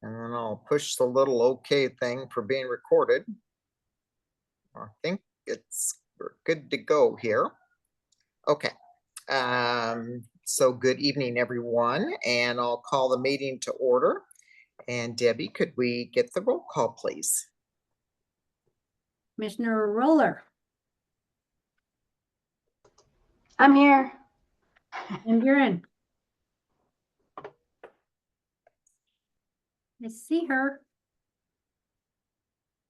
And I'll push the little okay thing for being recorded. I think we're good to go here. Okay. So good evening, everyone, and I'll call the meeting to order. And Debbie, could we get the roll call, please? Commissioner Roller. I'm here. And you're in. I see her.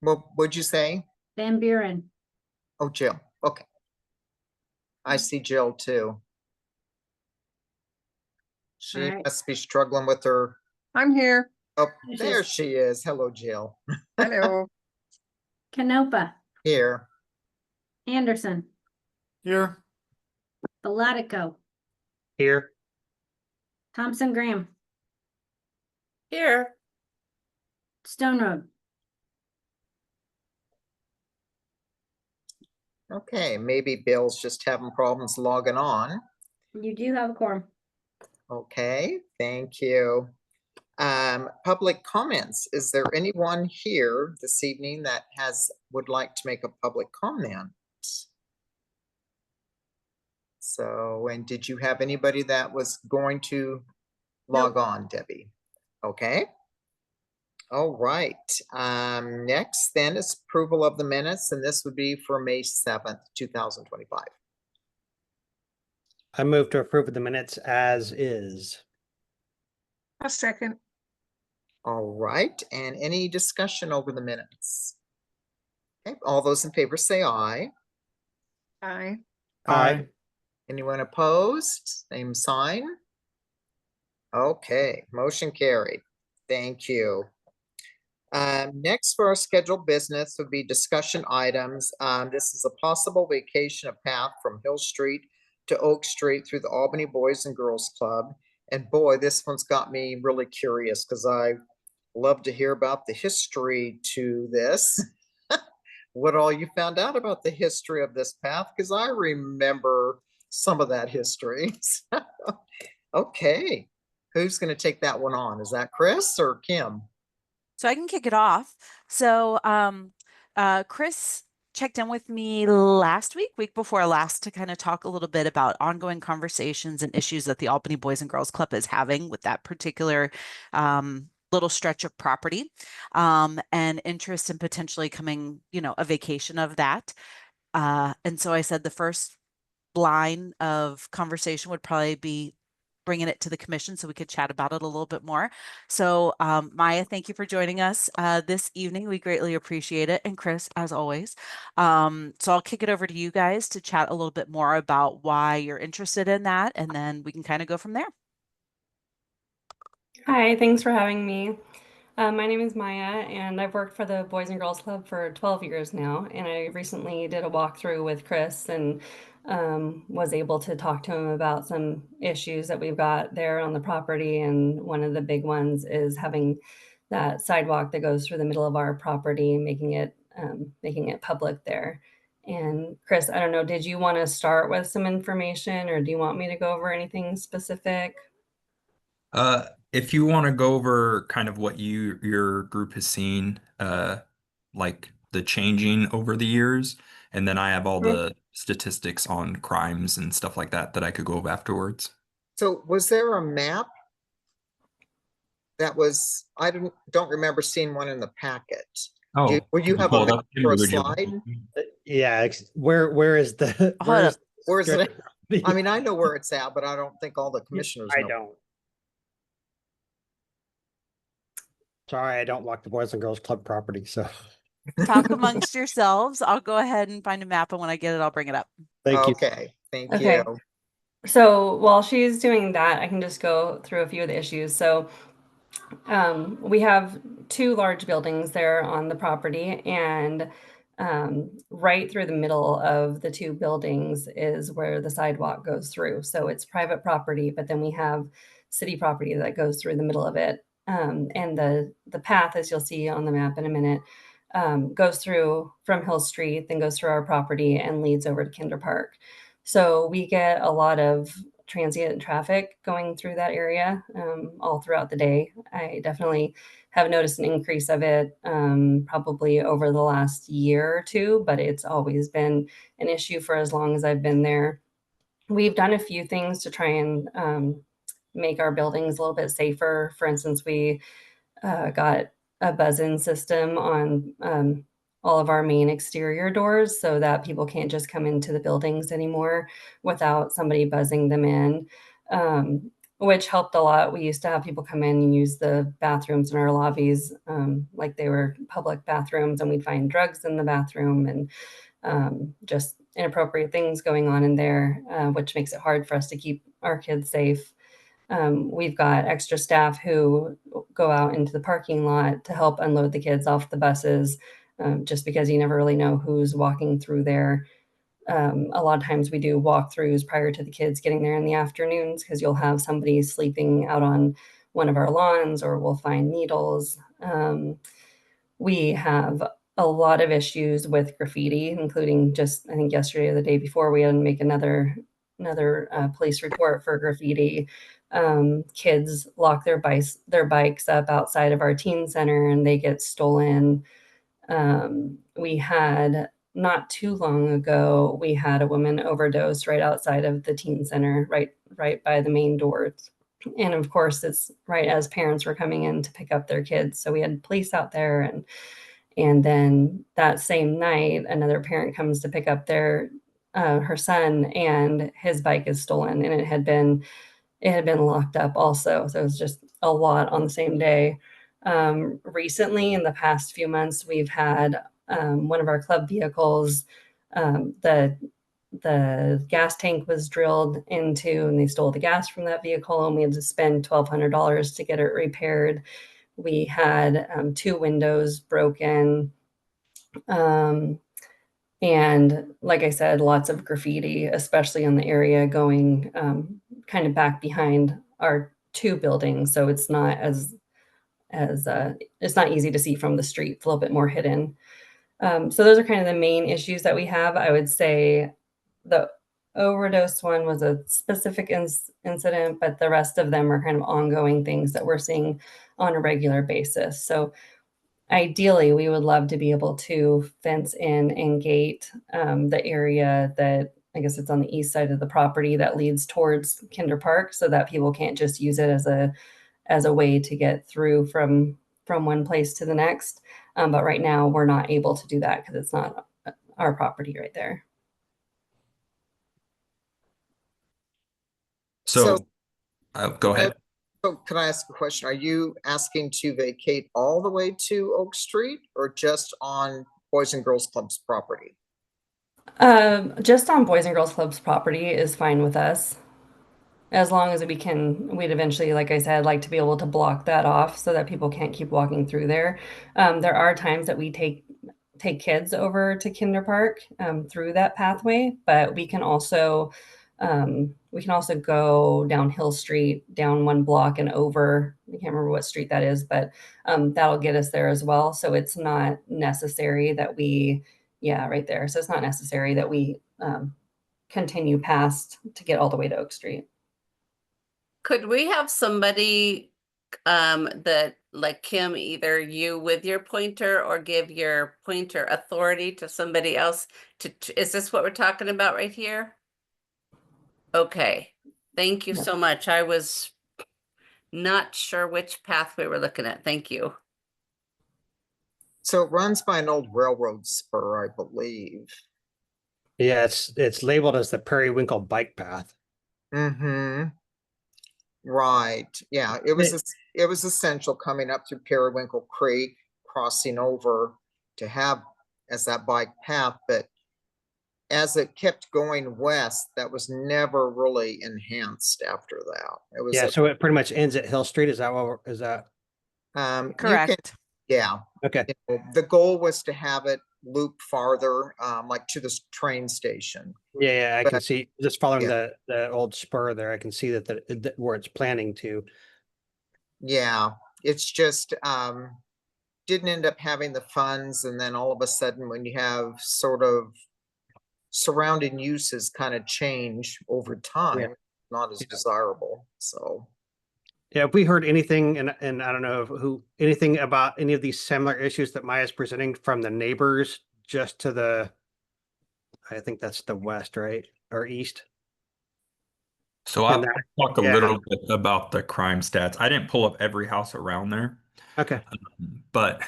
What would you say? Van Buren. Oh, Jill. Okay. I see Jill too. She must be struggling with her. I'm here. Oh, there she is. Hello, Jill. Hello. Canopa. Here. Anderson. Here. Belatico. Here. Thompson Graham. Here. Stone Road. Okay, maybe Bill's just having problems logging on. You do have a quorum. Okay, thank you. Public comments. Is there anyone here this evening that would like to make a public comment? So, and did you have anybody that was going to log on, Debbie? Okay. All right. Next then is approval of the minutes, and this would be for May 7th, 2025. I move to approve of the minutes as is. A second. All right. And any discussion over the minutes? Okay. All those in favor say aye. Aye. Aye. Anyone opposed? Same sign. Okay, motion carried. Thank you. Next for our scheduled business would be discussion items. This is a possible vacation of path from Hill Street to Oak Street through the Albany Boys and Girls Club. And boy, this one's got me really curious because I love to hear about the history to this. What all you found out about the history of this path, because I remember some of that history. Okay, who's going to take that one on? Is that Chris or Kim? So I can kick it off. So Chris checked in with me last week before last, to kind of talk a little bit about ongoing conversations and issues that the Albany Boys and Girls Club is having with that particular little stretch of property, and interest in potentially coming, a vacation of that. And so I said the first line of conversation would probably be bringing it to the commission so we could chat about it a little bit more. So Maya, thank you for joining us this evening. We greatly appreciate it. And Chris, as always. So I'll kick it over to you guys to chat a little bit more about why you're interested in that, and then we can kind of go from there. Hi, thanks for having me. My name is Maya, and I've worked for the Boys and Girls Club for 12 years now, and I recently did a walkthrough with Chris and was able to talk to him about some issues that we've got there on the property, and one of the big ones is having that sidewalk that goes through the middle of our property, making it public there. And Chris, I don't know, did you want to start with some information, or do you want me to go over anything specific? If you want to go over kind of what your group has seen, like the changing over the years, and then I have all the statistics on crimes and stuff like that I could go over afterwards. So was there a map that was, I don't remember seeing one in the packet. Oh, will you have a map for a slide? Yeah, where is the where is it? I mean, I know where it's at, but I don't think all the commissioners know. I don't. Sorry, I don't walk the Boys and Girls Club property, so. Talk amongst yourselves. I'll go ahead and find a map, and when I get it, I'll bring it up. Thank you. Okay, thank you. So while she's doing that, I can just go through a few of the issues. So we have two large buildings there on the property, and right through the middle of the two buildings is where the sidewalk goes through. So it's private property, but then we have city property that goes through the middle of it. And the path, as you'll see on the map in a minute, goes through from Hill Street, then goes through our property and leads over to Kinder Park. So we get a lot of transient traffic going through that area all throughout the day. I definitely have noticed an increase of it probably over the last year or two, but it's always been an issue for as long as I've been there. We've done a few things to try and make our buildings a little bit safer. For instance, we got a buzz-in system on all of our main exterior doors so that people can't just come into the buildings anymore without somebody buzzing them in, which helped a lot. We used to have people come in and use the bathrooms in our lobbies like they were public bathrooms, and we'd find drugs in the bathroom and just inappropriate things going on in there, which makes it hard for us to keep our kids safe. We've got extra staff who go out into the parking lot to help unload the kids off the buses, just because you never really know who's walking through there. A lot of times we do walkthroughs prior to the kids getting there in the afternoons because you'll have somebody sleeping out on one of our lawns, or we'll find needles. We have a lot of issues with graffiti, including just, I think yesterday or the day before, we had to make another police report for graffiti. Kids lock their bikes up outside of our teen center and they get stolen. We had, not too long ago, we had a woman overdose right outside of the teen center, right by the main doors. And of course, it's right as parents were coming in to pick up their kids. So we had police out there, and then that same night, another parent comes to pick up her son, and his bike is stolen, and it had been locked up also. So it was just a lot on the same day. Recently, in the past few months, we've had one of our club vehicles, the gas tank was drilled into, and they stole the gas from that vehicle, and we had to spend $1,200 to get it repaired. We had 2 windows broken. And like I said, lots of graffiti, especially in the area going kind of back behind our 2 buildings. So it's not it's not easy to see from the street. It's a little bit more hidden. So those are kind of the main issues that we have. I would say the overdose one was a specific incident, but the rest of them are kind of ongoing things that we're seeing on a regular basis. So ideally, we would love to be able to fence in and gate the area that, I guess it's on the east side of the property, that leads towards Kinder Park, so that people can't just use it as a way to get through from one place to the next. But right now, we're not able to do that because it's not our property right there. So, go ahead. So can I ask a question? Are you asking to vacate all the way to Oak Street or just on Boys and Girls Club's property? Just on Boys and Girls Club's property is fine with us. As long as we'd eventually, like I said, like to be able to block that off so that people can't keep walking through there. There are times that we take kids over to Kinder Park through that pathway, but we can also go down Hill Street, down 1 block and over. I can't remember what street that is, but that'll get us there as well. So it's not necessary that right there. So it's not necessary that we continue past to get all the way to Oak Street. Could we have somebody that, like Kim, either you with your pointer or give your pointer authority to somebody else is this what we're talking about right here? Okay, thank you so much. I was not sure which pathway we're looking at. Thank you. So it runs by an old railroad spur, I believe. Yeah, it's labeled as the Periwinkle Bike Path. Mm-hmm. Right. Yeah, it was essential coming up through Periwinkle Creek, crossing over to have as that bike path, but as it kept going west, that was never really enhanced after that. It was So it pretty much ends at Hill Street. Is that Correct. Yeah. okay? The goal was to have it loop farther, like to this train station. Yeah, I But- can see just following yeah. the old spur there. I can see that where it's planning to. Yeah, it's just didn't end up having the funds, and then all of a sudden when you have sort of surrounding uses kind of change over time, not as Yeah. desirable, so. Yeah, if we heard anything, and I don't know anything about any of these similar issues that Maya's presenting from the neighbors just to the, I think that's the west, right? Or east. So And I'll that, talk a yeah, little bit about the crime stats. I didn't pull up every house around there, okay. but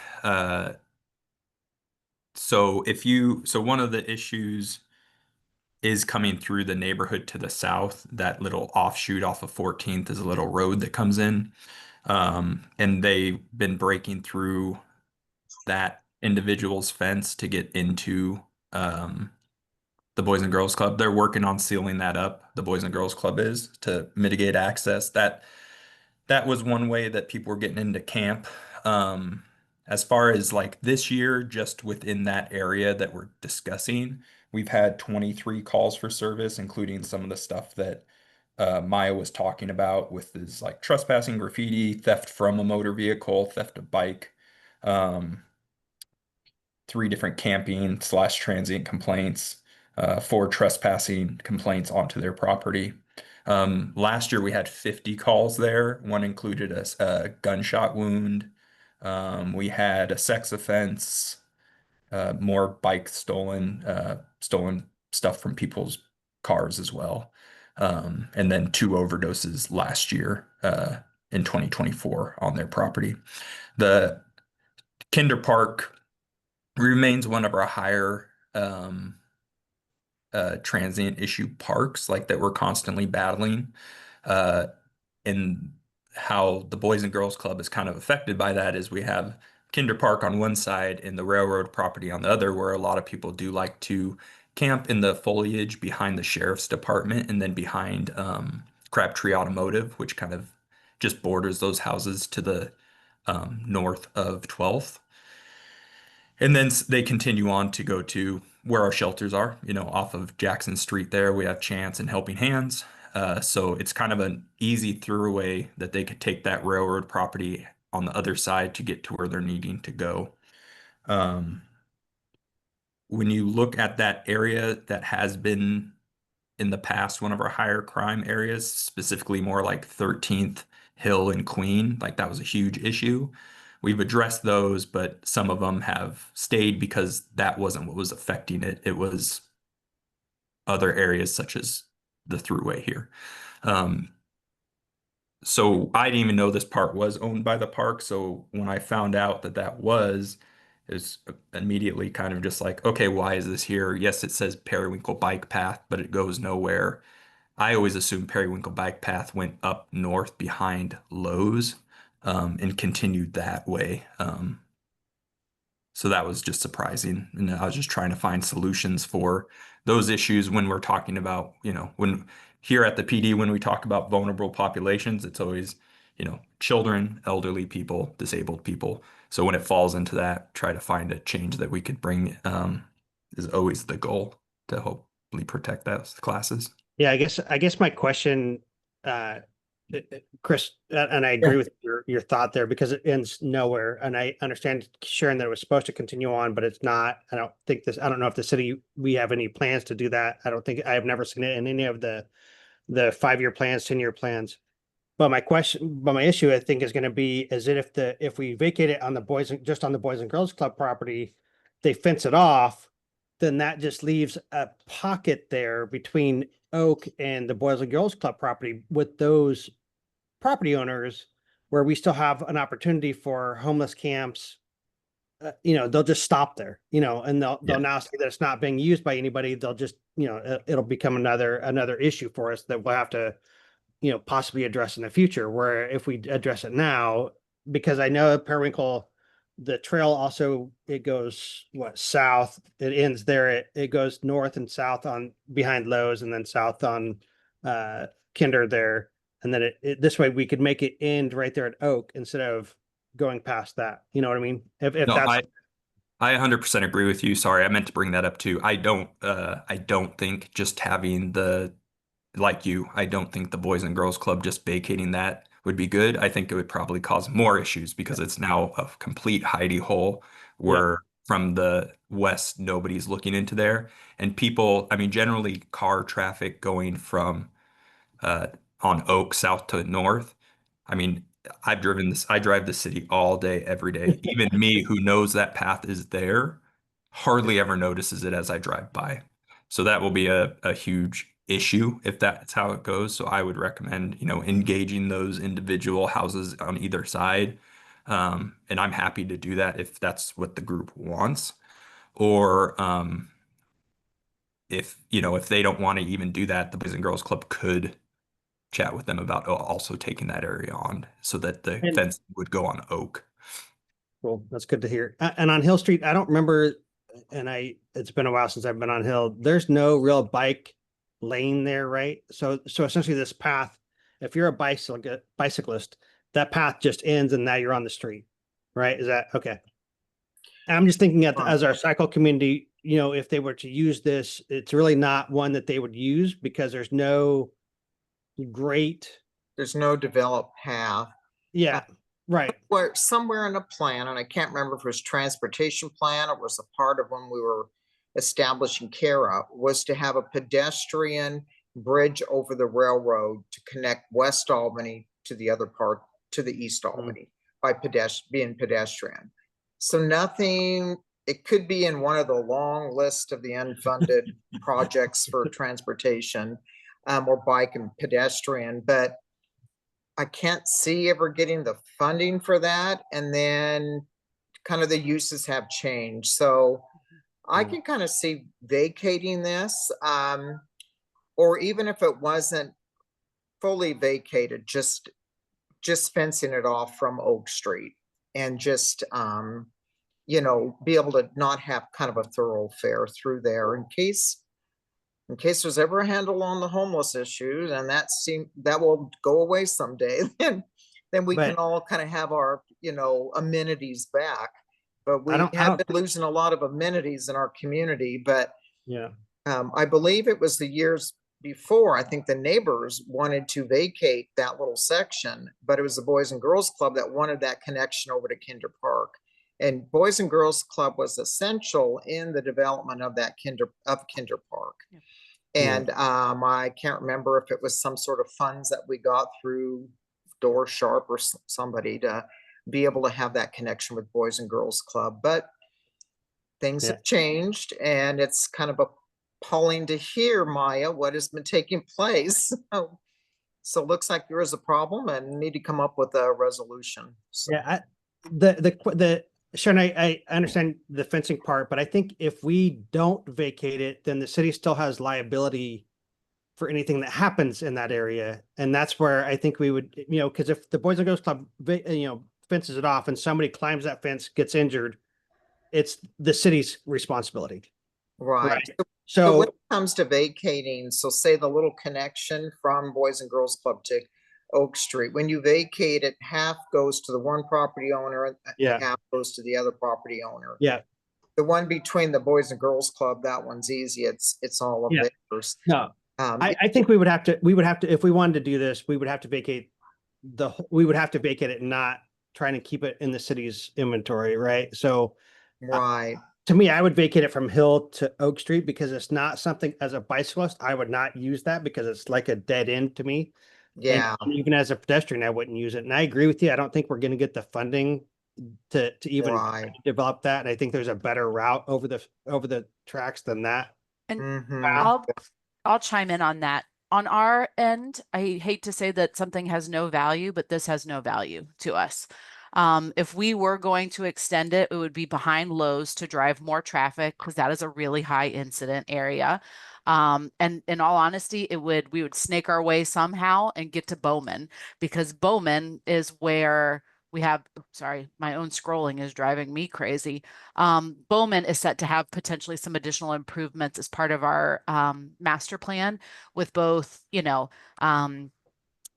so one of the issues is coming through the neighborhood to the south. That little offshoot off of 14th is a little road that comes in. And they've been breaking through that individual's fence to get into the Boys and Girls Club. They're working on sealing that up. The Boys and Girls Club is to mitigate access. That was one way that people were getting into camp. Um, as far as like this year, just within that area that we're discussing, we've had 23 calls for service, including some of the stuff that Maya was talking about with his like trespassing, graffiti, theft from a motor vehicle, theft of bike, um, 3 different camping slash transient complaints, 4 trespassing complaints onto their property. Last year we had 50 calls there. One included a gunshot wound. We had a sex offense, more bike stolen stuff from people's cars as well. And then 2 overdoses last year, in 2024 on their property. The Kinder Park remains one of our higher transient issue parks, like that we're constantly battling. Uh, and how the Boys and Girls Club is kind of affected by that is we have Kinder Park on one side and the railroad property on the other, where a lot of people do like to camp in the foliage behind the sheriff's department and then behind Crabtree Automotive, which kind of just borders those houses to the north of 12th. And then they continue on to go to where our shelters are, off of Jackson Street there. We have Chance and Helping Hands. So it's kind of an easy throughway that they could take that railroad property on the other side to get to where they're needing to go. When you look at that area that has been in the past one of our higher crime areas, specifically more like 13th Hill and Queen, like that was a huge issue. We've addressed those, but some of them have stayed because that wasn't what was affecting it. It was other areas such as the throughway here. So I didn't even know this part was owned by the park. So when I found out that that was, is immediately kind of just like, okay, why is this here? Yes, it says Periwinkle Bike Path, but it goes nowhere. I always assumed Periwinkle Bike Path went up north behind Lowe's, and continued that way. So that was just surprising. And I was just trying to find solutions for those issues when we're talking about, when here at the PD, when we talk about vulnerable populations, it's always, children, elderly people, disabled people. So when it falls into that, try to find a change that we could bring, is always the goal to hopefully protect those classes. Yeah, I guess my question, Chris, and I agree with your thought there because it ends nowhere. And I understand, Sharon, that it was supposed to continue on, but it's not. I don't know if the city, we have any plans to do that. I have never seen it in any of the 5-year plans, 10-year plans. But my issue, I think, is going to be is that if we vacate it on the Boys and Girls Club property, they fence it off, then that just leaves a pocket there between Oak and the Boys and Girls Club property with those property owners where we still have an opportunity for homeless camps. They'll just stop there, and they'll Yeah. now say that it's not being used by anybody. They'll just, it'll become another issue for us that we'll have to possibly address in the future, where if we address it now, because I know Periwinkle, the trail also, it goes south, it ends there, it goes north and south on behind Lowe's and then south on Kinder there. And then this way we could make it end right there at Oak instead of going past that. You know what I mean? If No, that's I 100% agree with you. Sorry, I meant to bring that up too. I don't think just having I don't think the Boys and Girls Club just vacating that would be good. I think it would probably cause more issues because it's now a complete hidey hole where from the west, nobody's looking into there. And people, I mean, generally car traffic going from on Oak south to north. I mean, I drive the city all day, every day. Even me who knows that path is there, hardly ever notices it as I drive by. So that will be a huge issue if that's how it goes. So I would recommend, engaging those individual houses on either side. And I'm happy to do that if that's what the group wants. Or if they don't want to even do that, the Boys and Girls Club could chat with them about also taking that area on so that the And- fence would go on Oak. Well, that's good to hear. And on Hill Street, I don't remember, and it's been a while since I've been on Hill. There's no real bike lane there, right? So essentially this path, if you're a bicyclist, that path just ends and now you're on the street, right? Is that okay? I'm just thinking as our cycle community, if they were to use this, it's really not one that they would use because there's no great, There's no developed path. yeah, right. Where somewhere in a plan, and I can't remember if it was transportation plan or was a part of when we were establishing CARA, was to have a pedestrian bridge over the railroad to connect West Albany to the other part, to the East Albany by being pedestrian. So nothing, it could be in one of the long list of the unfunded projects for transportation, or bike and pedestrian, but I can't see ever getting the funding for that. And then kind of the uses have changed. So I can kind of see vacating this, or even if it wasn't fully vacated, just fencing it off from Oak Street and just, be able to not have kind of a thoroughfare through there in case there's ever a handle on the homeless issue, and that will go away someday, then we can But- all kind of have our, amenities back. But we I don't have been think- losing a lot of amenities in our community, but Yeah. I believe it was the years before, I think the neighbors wanted to vacate that little section, but it was the Boys and Girls Club that wanted that connection over to Kinder Park. And Boys and Girls Club was essential in the development of that Kinder Park. Yeah. And I can't remember if it was some sort of funds that we got through Door Sharp or somebody to be able to have that connection with Boys and Girls Club, but things Yeah. have changed, and it's kind of appalling to hear, Maya, what has been taking place. So it looks like there is a problem and need to come up with a resolution. So, Yeah, Sharon, I understand the fencing part, but I think if we don't vacate it, then the city still has liability for anything that happens in that area. And that's where I think we would, because if the Boys and Girls Club, fences it off and somebody climbs that fence, gets injured, it's the city's responsibility. right. So So when it comes to vacating, so say the little connection from Boys and Girls Club to Oak Street, when you vacate it, half goes to the one property owner and Yeah. half goes to the other property owner. yeah, The one between the Boys and Girls Club, that one's easy. It's all of Yeah. theirs. no, I think we would have to, if we wanted to do this, we would have to vacate it, not trying to keep it in the city's inventory, right? So Right. to me, I would vacate it from Hill to Oak Street because it's not something, as a bicyclist, I would not use that because it's like a dead end to me. Yeah. And even as a pedestrian, I wouldn't use it. And I agree with you. I don't think we're going to get the funding to even Right. develop that. And I think there's a better route over the tracks than that. Mhm. I'll chime in on that. On our end, I hate to say that something has no value, but this has no value to us. If we were going to extend it, it would be behind Lowe's to drive more traffic because that is a really high incident area. And in all honesty, we would snake our way somehow and get to Bowman because Bowman is where we have, sorry, my own scrolling is driving me crazy. Bowman is set to have potentially some additional improvements as part of our master plan with both,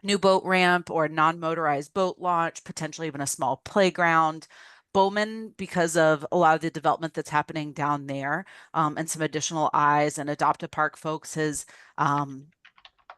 new boat ramp or non-motorized boat launch, potentially even a small playground. Bowman, because of a lot of the development that's happening down there, and some additional eyes and Adopt a Park folks has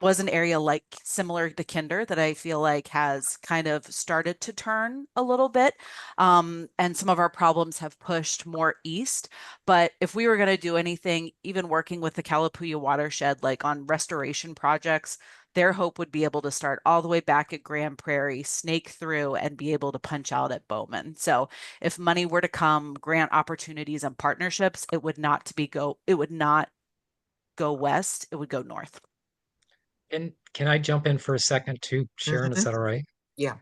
was an area like similar to Kinder that I feel like has kind of started to turn a little bit. And some of our problems have pushed more east. But if we were going to do anything, even working with the Kalapuya watershed, like on restoration projects, their hope would be able to start all the way back at Grand Prairie, snake through, and be able to punch out at Bowman. So if money were to come, grant opportunities and partnerships, it would not go west, it would go north. And can I jump in for a second too, Sharon? Is Mhm. that all right? Yeah.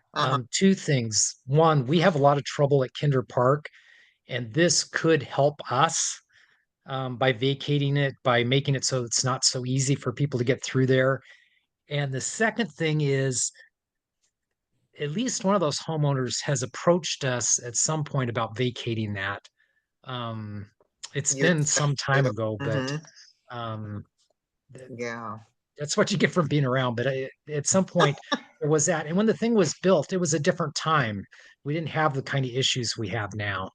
Two things. One, we have a lot of trouble at Kinder Park, and this could help us by vacating it, by making it so it's not so easy for people to get through there. And the second thing is, at least one of those homeowners has approached us at some point about vacating that. Um, it's Years been some time ago, but Mhm. um, Yeah. that's what you get from being around. But at some point, there was that. And when the thing was built, it was a different time. We didn't have the kind of issues we have now.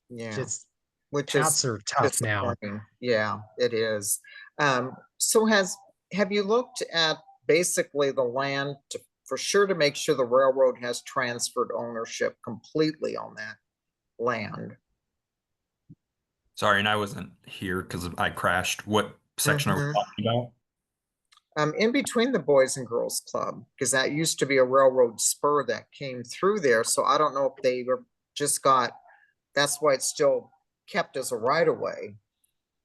Yeah. Just Which is paths are tough now. disappointing. Yeah, it is. So have you looked at basically the land to, for sure to make sure the railroad has transferred ownership completely on that land? Sorry, and I wasn't here because I crashed. What section are we Mhm. talking about? In between the Boys and Girls Club, because that used to be a railroad spur that came through there. So I don't know if they were just got, that's why it's still kept as a right of way.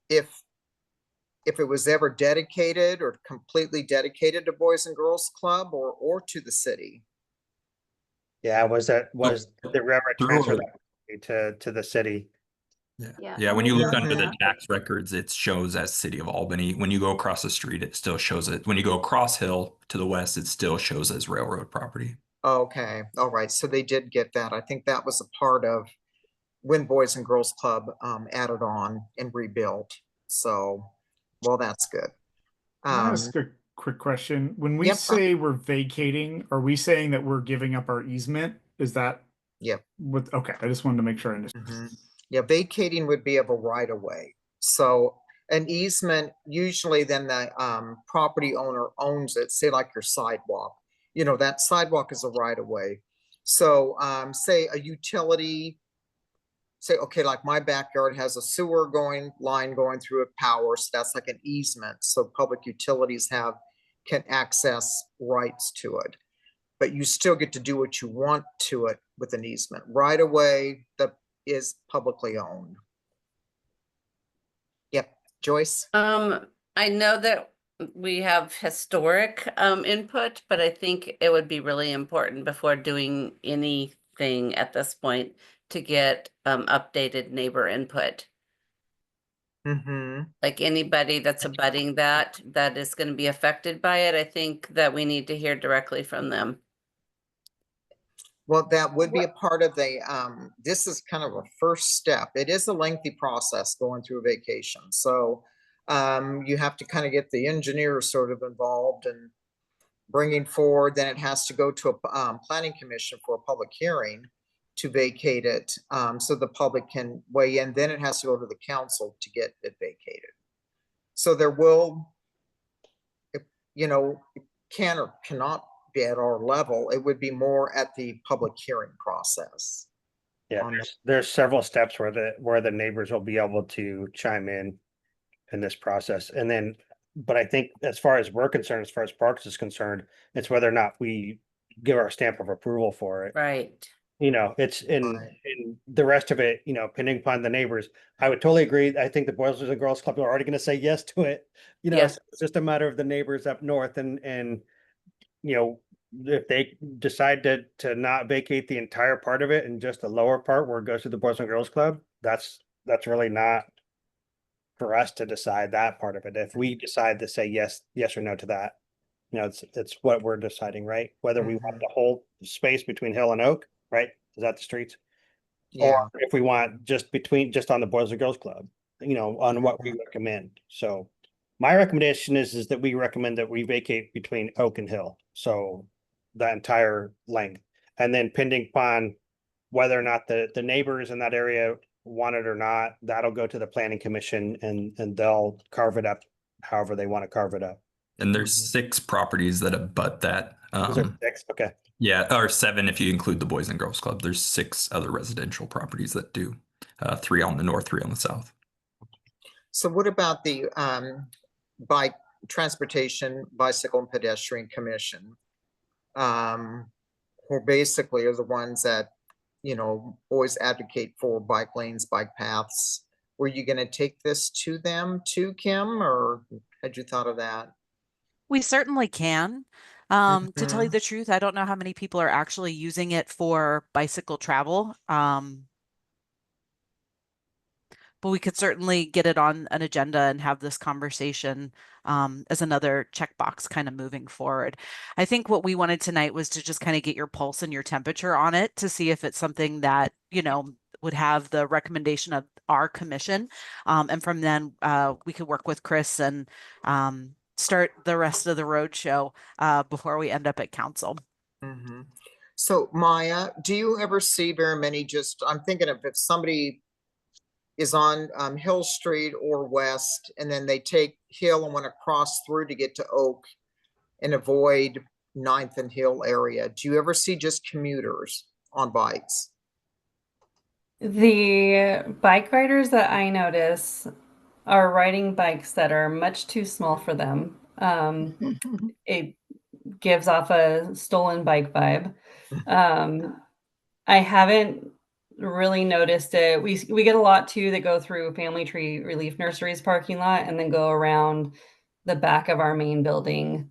If it was ever dedicated or completely dedicated to Boys and Girls Club or to the city. Yeah, was the railroad Through transfer a- to the city? Yeah. Yeah, Yeah, and when we you do look have under the that. tax records, it shows as City of Albany. When you go across the street, it still shows it. When you go across hill to the west, it still shows as railroad property. Okay, all right, so they did get that. I think that was a part of when Boys and Girls Club added on and rebuilt. So, well, that's good. Can I ask a quick question? When we Yep. say we're vacating, are we saying that we're giving up our easement? Is that Yep. what? Okay, I just wanted to make sure I understood. Mhm. Yeah, vacating would be of a right of way. So an easement, usually then the property owner owns it, say like your sidewalk. You know, that sidewalk is a right of way. So say a utility, say, okay, like my backyard has a sewer line going through it, power, so that's like an easement. So public utilities can access rights to it. But you still get to do what you want to it with an easement. Right away, that is publicly owned. Yep, Joyce? I know that we have historic input, but I think it would be really important before doing anything at this point to get updated neighbor input. Mm-hmm. Like anybody that's abutting that is going to be affected by it, I think that we need to hear directly from them. Well, that would be a part of this is kind of a first step. It is a lengthy process going through a vacation. So you have to kind of get the engineers sort of involved and bringing forward, then it has to go to a planning commission for a public hearing to vacate it, so the public can weigh in. Then it has to go to the council to get it vacated. So there will, you know, it can or cannot be at our level. It would be more at the public hearing process. Yeah, On there's several steps where the neighbors will be able to chime in this process. And then, but I think as far as we're concerned, as far as Parks is concerned, it's whether or not we give our stamp of approval for it. Right. You know, it's in Right. the rest of it, you know, depending upon the neighbors. I would totally agree. I think the Boys and Girls Club are already going to say yes to it. You know, Yes. so it's just a matter of the neighbors up north and you know, if they decide to not vacate the entire part of it and just the lower part where it goes to the Boys and Girls Club, that's really not for us to decide that part of it. If we decide to say yes or no to that, you know, it's what we're deciding, right? Whether we want Mhm. the whole space between Hill and Oak, right? Is that the streets? Yeah. Or if we want just on the Boys and Girls Club, you know, on what we recommend. So my recommendation is that we recommend that we vacate between Oak and Hill. So the entire length. And then pending upon whether or not the neighbors in that area want it or not, that'll go to the planning commission and they'll carve it up however they want to carve it up. And there's Mhm. 6 properties that abut that. Those are 6. Okay. Yeah, or 7 if you include the Boys and Girls Club. There's 6 other residential properties that do. 3 on the north, 3 on the south. So what about the bike transportation, bicycle and pedestrian commission? Who basically are the ones that, always advocate for bike lanes, bike paths. Were you gonna take this to them too, Kim, or had you thought of that? We certainly can. To tell you Mhm. the truth, I don't know how many people are actually using it for bicycle travel. But we could certainly get it on an agenda and have this conversation as another checkbox kind of moving forward. I think what we wanted tonight was to just kind of get your pulse and your temperature on it to see if it's something that, would have the recommendation of our commission. And from then we could work with Chris and start the rest of the road show before we end up at council. Mhm. So Maya, do you ever see very many I'm thinking of if somebody is on Hill Street or West, and then they take Hill and want to cross through to get to Oak and avoid 9th and Hill area. Do you ever see just commuters on bikes? The bike riders that I notice are riding bikes that are much too small for them. It gives off a stolen bike vibe. I haven't really noticed it. We get a lot too that go through Family Tree Relief Nurseries parking lot and then go around the back of our main building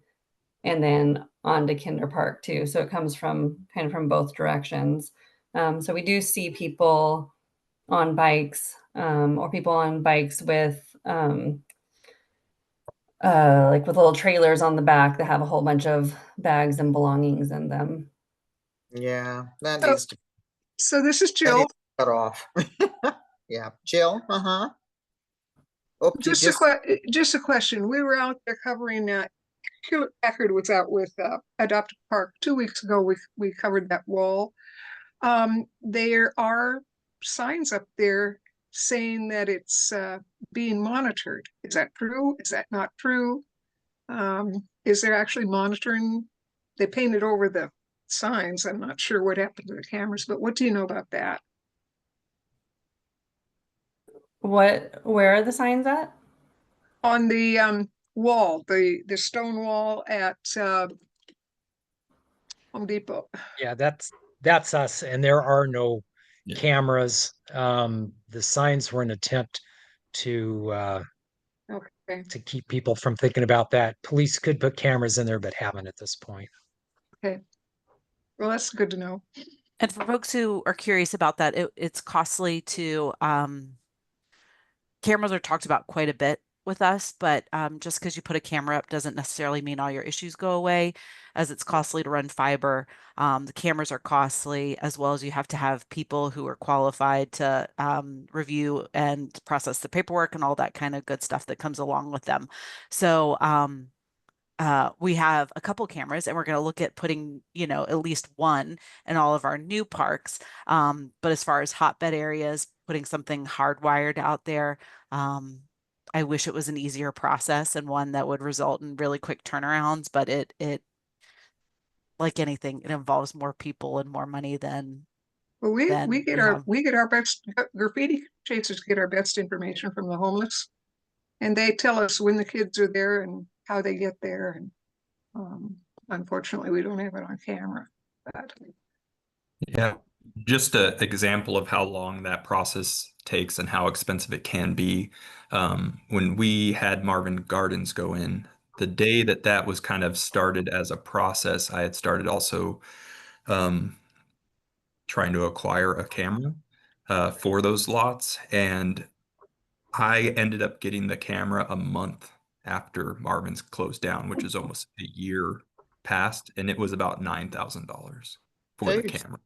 and then onto Kinder Park too. So it comes from kind of from both directions. So we do see people on bikes or people on bikes with like with little trailers on the back that have a whole bunch of bags and belongings in them. Yeah, that So- needs to So this is that Jill. needs to be cut off. Yeah, Jill, Oh, you Just a question. We were out there covering Hewlett Packard was out with Adopted Park 2 weeks ago. We covered that wall. There are signs up there saying that it's being monitored. Is that true? Is that not true? Is there actually monitoring? They painted over the signs. I'm not sure what happened to the cameras, but what do you know about that? Where are the signs at? On the wall, the stone wall at Home Depot. Yeah, that's us, and there are no Yeah. cameras. The signs were an attempt to Okay. to keep people from thinking about that. Police could put cameras in there, but haven't at this point. Okay. Well, that's good to know. And for folks who are curious about that, it's costly to cameras are talked about quite a bit with us, but just because you put a camera up doesn't necessarily mean all your issues go away, as it's costly to run fiber. The cameras are costly, as well as you have to have people who are qualified to review and process the paperwork and all that kind of good stuff that comes along with them. So we have a couple cameras and we're going to look at putting, at least one in all of our new parks. But as far as hotbed areas, putting something hardwired out there, I wish it was an easier process and one that would result in really quick turnarounds, but it like anything, it involves more people and more money than Well, we Then get we our have- we get our best graffiti chasers get our best information from the homeless, and they tell us when the kids are there and how they get there. And unfortunately, we don't have it on camera. But Yeah, just an example of how long that process takes and how expensive it can be. When we had Marvin Gardens go in, the day that that was kind of started as a process, I had started also um, trying to acquire a camera for those lots, and I ended up getting the camera a month after Marvin's closed down, which is almost a year past, and it was about $9,000 for the Jeez. camera.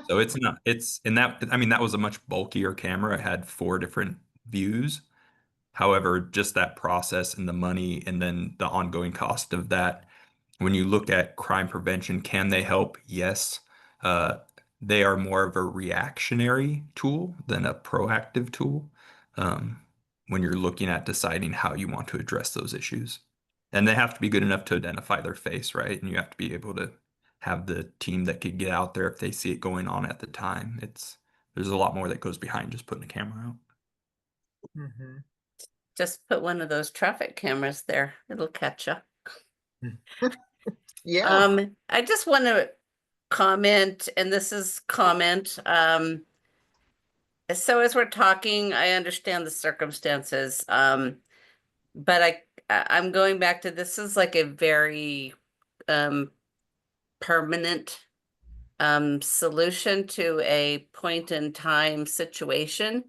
So it's not, it's, and that, I mean, that was a much bulkier camera. It had 4 different views. However, just that process and the money and then the ongoing cost of that, when you look at crime prevention, can they help? Yes. Uh, they are more of a reactionary tool than a proactive tool when you're looking at deciding how you want to address those issues. And they have to be good enough to identify their face, right? And you have to be able to have the team that could get out there if they see it going on at the time. There's a lot more that goes behind just putting a camera out. Mhm. Just put one of those traffic cameras there. It'll catch you. Yeah. I just want to comment, and this is comment. So as we're talking, I understand the circumstances. But I'm going back to this is like a very permanent solution to a point in time situation.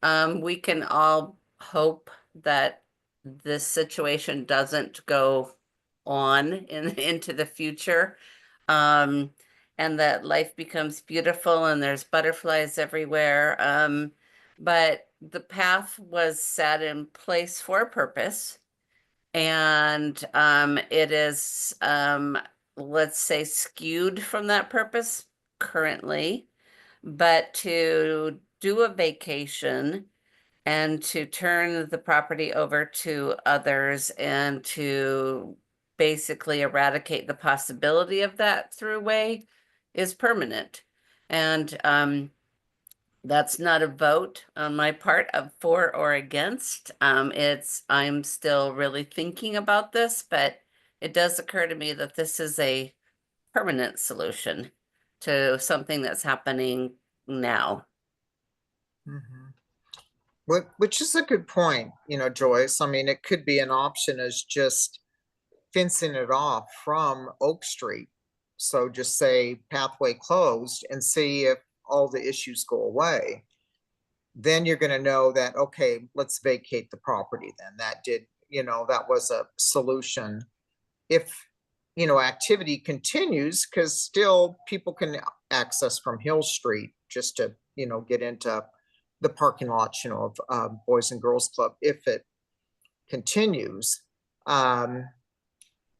We can all hope that this situation doesn't go on into the future. And that life becomes beautiful and there's butterflies everywhere. But the path was set in place for a purpose. And it is, let's say, skewed from that purpose currently. But to do a vacation and to turn the property over to others and to basically eradicate the possibility of that throughway is permanent. And that's not a vote on my part of for or against. I'm still really thinking about this, but it does occur to me that this is a permanent solution to something that's happening now. Mhm. Which is a good point, Joyce. I mean, it could be an option as just fencing it off from Oak Street. So just say pathway closed and see if all the issues go away. Then you're going to know that, okay, let's vacate the property then. That was a solution. If, activity continues, because still people can access from Hill Street just to, get into the parking lot, of Boys and Girls Club if it continues.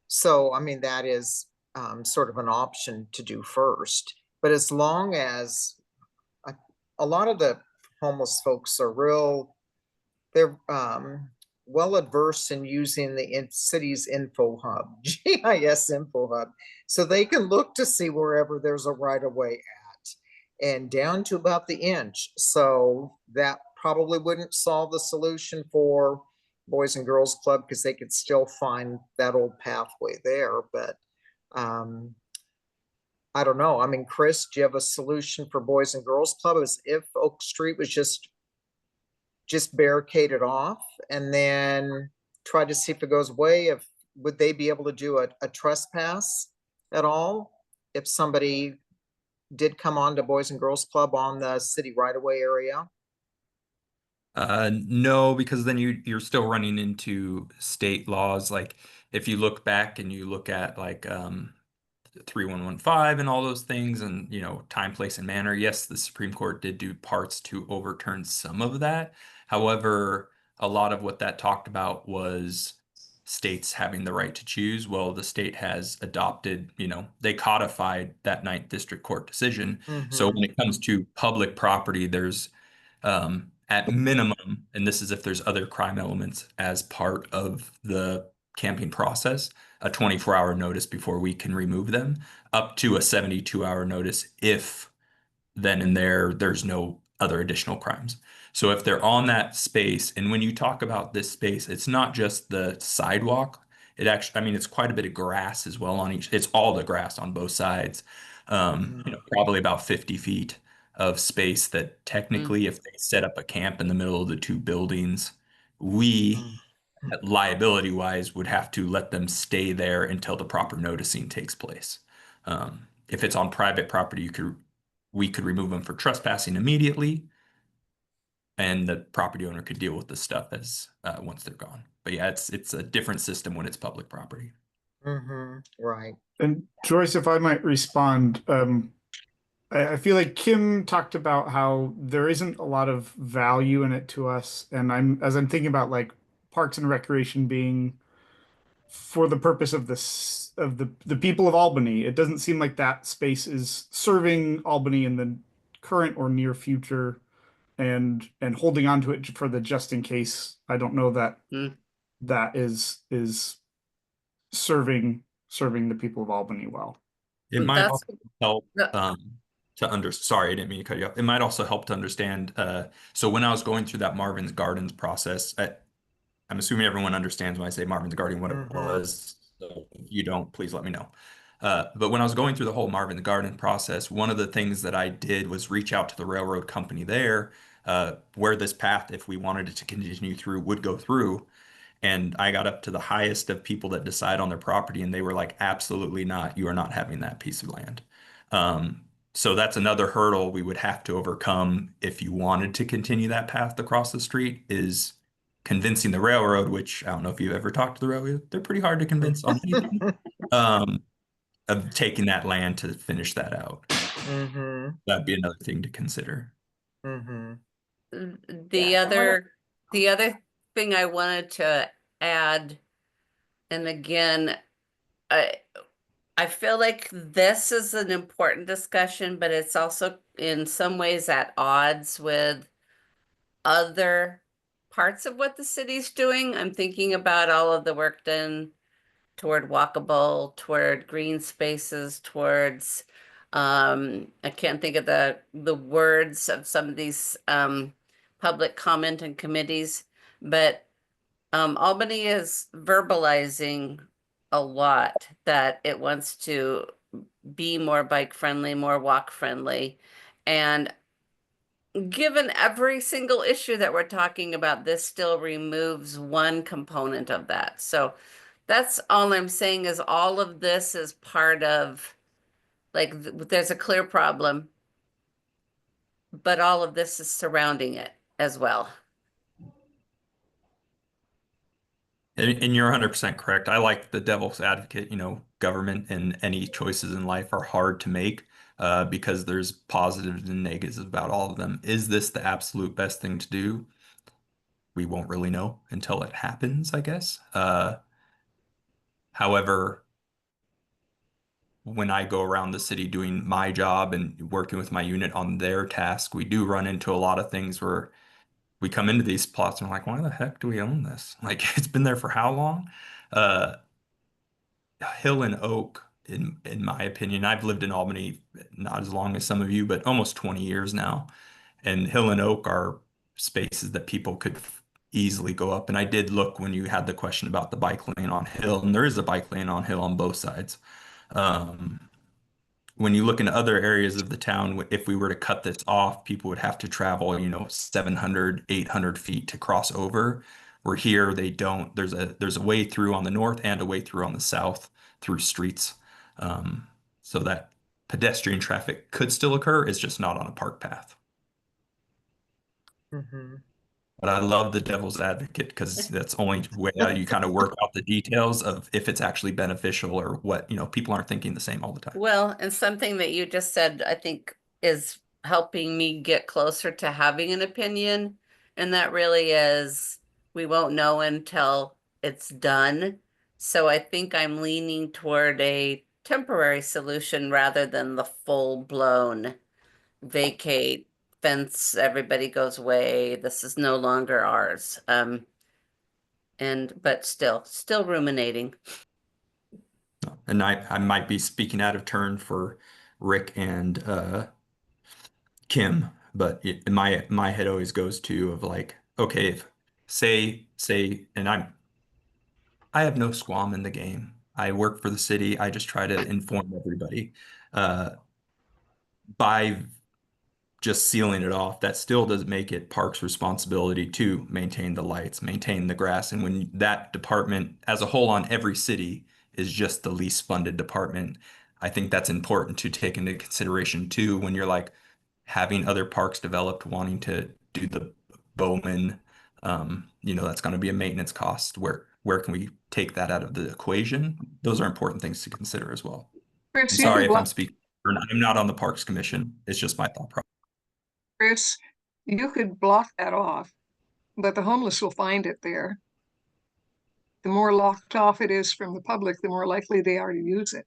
So, I mean, that is sort of an option to do first. But as long as a lot of the homeless folks are they're well adversed in using the city's info hub, GIS info hub, so they can look to see wherever there's a right of way at and down to about the inch. So that probably wouldn't solve the solution for Boys and Girls Club because they could still find that old pathway there. But I don't know. I mean, Chris, do you have a solution for Boys and Girls Club as if Oak Street was just barricaded off and then try to see if it goes away? Would they be able to do a trespass at all if somebody did come on to Boys and Girls Club on the city right-of-way area? No, because then you're still running into state laws. Like if you look back and you look at like 3115 and all those things and time, place, and manner. Yes, the Supreme Court did do parts to overturn some of that. However, a lot of what that talked about was states having the right to choose. Well, the state has adopted, they codified that Ninth District Court decision. So when it comes to public property, there's at minimum, and this is if there's other crime elements as part of the camping process, a 24-hour notice before we can remove them, up to a 72-hour notice if then and there's no other additional crimes. So if they're on that space, and when you talk about this space, it's not just the sidewalk. It actually, I mean, it's quite a bit of grass as well on each. It's all the grass on both sides. Probably about 50 feet of space that technically, if they set up a camp in the middle of the two buildings, we liability wise would have to let them stay there until the proper noticing takes place. If it's on private property, we could remove them for trespassing immediately, and the property owner could deal with the stuff as once they're gone. But yeah, it's a different system when it's public property. Right. And Joyce, if I might respond, I feel like Kim talked about how there isn't a lot of value in it to us, and as I'm thinking about like Parks and Recreation being for the purpose of the people of Albany, it doesn't seem like that space is serving Albany in the current or near future, and holding on to it for the just in case. I don't know that that is serving the people of Albany well. It might That's also help the- sorry, I didn't mean to cut you off. It might also help to understand. So when I was going through that Marvin's Gardens process, I'm assuming everyone understands when I say Marvin's Garden what it Mhm. was. So if you don't, please let me know. But when I was going through the whole Marvin's Garden process, one of the things that I did was reach out to the railroad company there, where this path, if we wanted it to continue through, would go through. And I got up to the highest of people that decide on their property, and they were like, absolutely not. You are not having that piece of land. So that's another hurdle we would have to overcome if you wanted to continue that path across the street, is convincing the railroad, which I don't know if you've ever talked to the railroad. They're pretty hard to convince on anything, of taking that land to finish that out. Mhm. That'd be another thing to consider. Mhm. the Yeah, the other thing I wanted to add, and again, I feel like this is an important discussion, but it's also in some ways at odds with other parts of what the city's doing. I'm thinking about all of the work done toward walkable, toward green spaces, towards I can't think of the words of some of these public comment and committees, but Albany is verbalizing a lot that it wants to be more bike friendly, more walk friendly. And given every single issue that we're talking about, this still removes one component of that. So that's all I'm saying, is all of this is part of, like, there's a clear problem, but all of this is surrounding it as well. And you're 100% correct. I like the devil's advocate. Government and any choices in life are hard to make, because there's positives and negatives about all of them. Is this the absolute best thing to do? We won't really know until it happens, I guess. However, when I go around the city doing my job and working with my unit on their task, we do run into a lot of things where we come into these plots and we're like, why the heck do we own this? Like, it's been there for how long? Uh, Hill and Oak, in my opinion, I've lived in Albany not as long as some of you, but almost 20 years now. And Hill and Oak are spaces that people could easily go up. And I did look when you had the question about the bike lane on Hill, and there is a bike lane on Hill on both sides. Um, when you look in other areas of the town, if we were to cut this off, people would have to travel, 700, 800 feet to cross over. Where here they don't. There's a way through on the north and a way through on the south through streets. So that pedestrian traffic could still occur. It's just not on a park path. Mhm. But I love the devil's advocate, because that's only way you kind of work out the details of if it's actually beneficial or what, people aren't thinking the same all the time. Well, and something that you just said, I think, is helping me get closer to having an opinion. And that really is, we won't know until it's done. So I think I'm leaning toward a temporary solution rather than the full-blown vacate, fence, everybody goes away, this is no longer ours. But still ruminating. And I might be speaking out of turn for Rick and Kim, but in my head always goes to of like, okay, if say, and I have no squam in the game. I work for the city. I just try to inform everybody. Uh, by just sealing it off, that still doesn't make it Parks' responsibility to maintain the lights, maintain the grass. And when that department as a whole on every city is just the least funded department, I think that's important to take into consideration too, when you're like having other parks developed, wanting to do the Bowman, that's going to be a maintenance cost. Where can we take that out of the equation? Those are important things to consider as well. Chris, And you sorry could if I'm block, speaking, I'm not on the Parks Commission. It's just my thought process. Chris, you could block that off, but the homeless will find it there. The more locked off it is from the public, the more likely they are to use it.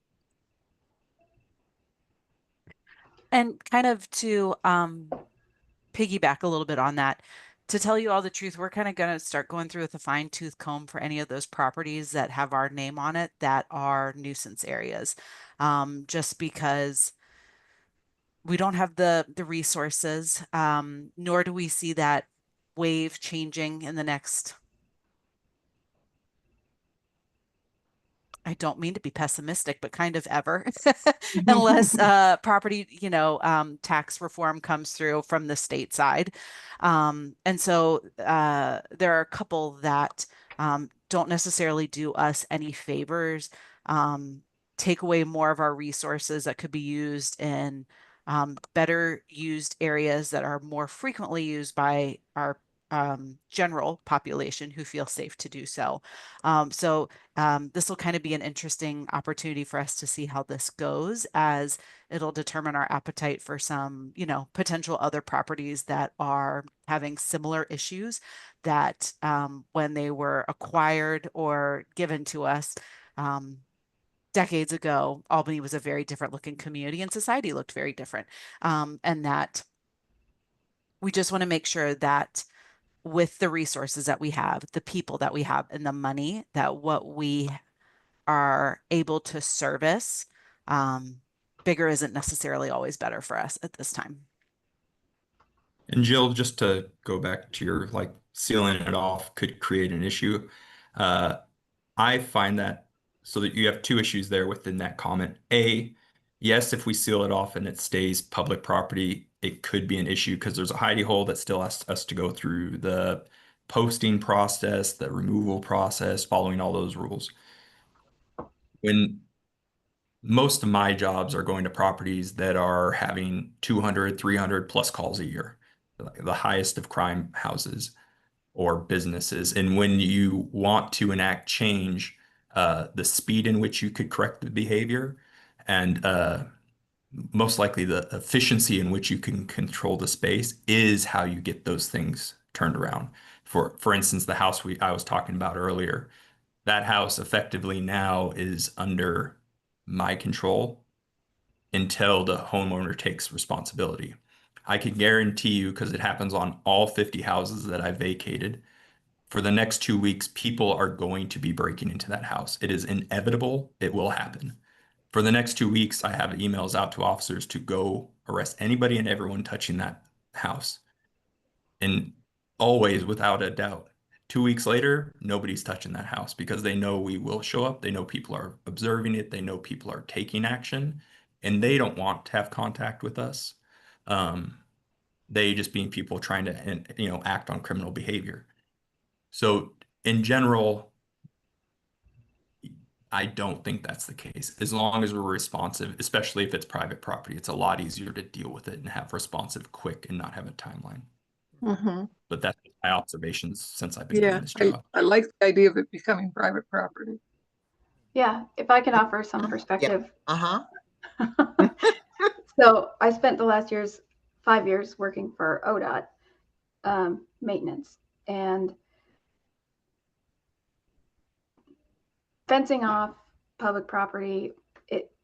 And kind of to piggyback a little bit on that, to tell you all the truth, we're kind of going to start going through with a fine tooth comb for any of those properties that have our name on it that are nuisance areas. Just because we don't have the resources, nor do we see that wave changing in the next. I don't mean to be pessimistic, but kind of ever, unless property, tax reform comes through from the state side. And so there are a couple that don't necessarily do us any favors, take away more of our resources that could be used in better used areas that are more frequently used by our general population who feel safe to do so. This will kind of be an interesting opportunity for us to see how this goes, as it'll determine our appetite for some, potential other properties that are having similar issues that when they were acquired or given to us decades ago, Albany was a very different looking community and society looked very different. And that we just want to make sure that with the resources that we have, the people that we have, and the money, that what we are able to service, bigger isn't necessarily always better for us at this time. And Jill, just to go back to your like sealing it off could create an issue. I find that so that you have two issues there within that comment. A, yes, if we seal it off and it stays public property, it could be an issue because there's a hidey hole that still has us to go through the posting process, the removal process, following all those rules. When most of my jobs are going to properties that are having 200, 300 plus calls a year, the highest of crime houses or businesses. And when you want to enact change, the speed in which you could correct the behavior and most likely the efficiency in which you can control the space is how you get those things turned around. For instance, the house I was talking about earlier, that house effectively now is under my control until the homeowner takes responsibility. I can guarantee you, because it happens on all 50 houses that I vacated, for the next 2 weeks, people are going to be breaking into that house. It is inevitable. It will happen. For the next 2 weeks, I have emails out to officers to go arrest anybody and everyone touching that house. And always, without a doubt, 2 weeks later, nobody's touching that house because they know we will show up. They know people are observing it. They know people are taking action, and they don't want to have contact with us. They just being people trying to, act on criminal behavior. So in general, I don't think that's the case. As long as we're responsive, especially if it's private property, it's a lot easier to deal with it and have responsive quick and not have a timeline. Mhm. But that's my observations since I've been Yeah, doing this job. I like the idea of it becoming private property. Yeah, if I can offer some Yeah. perspective. Uh-huh. So I spent the last 5 years working for ODOT maintenance, and fencing off public property,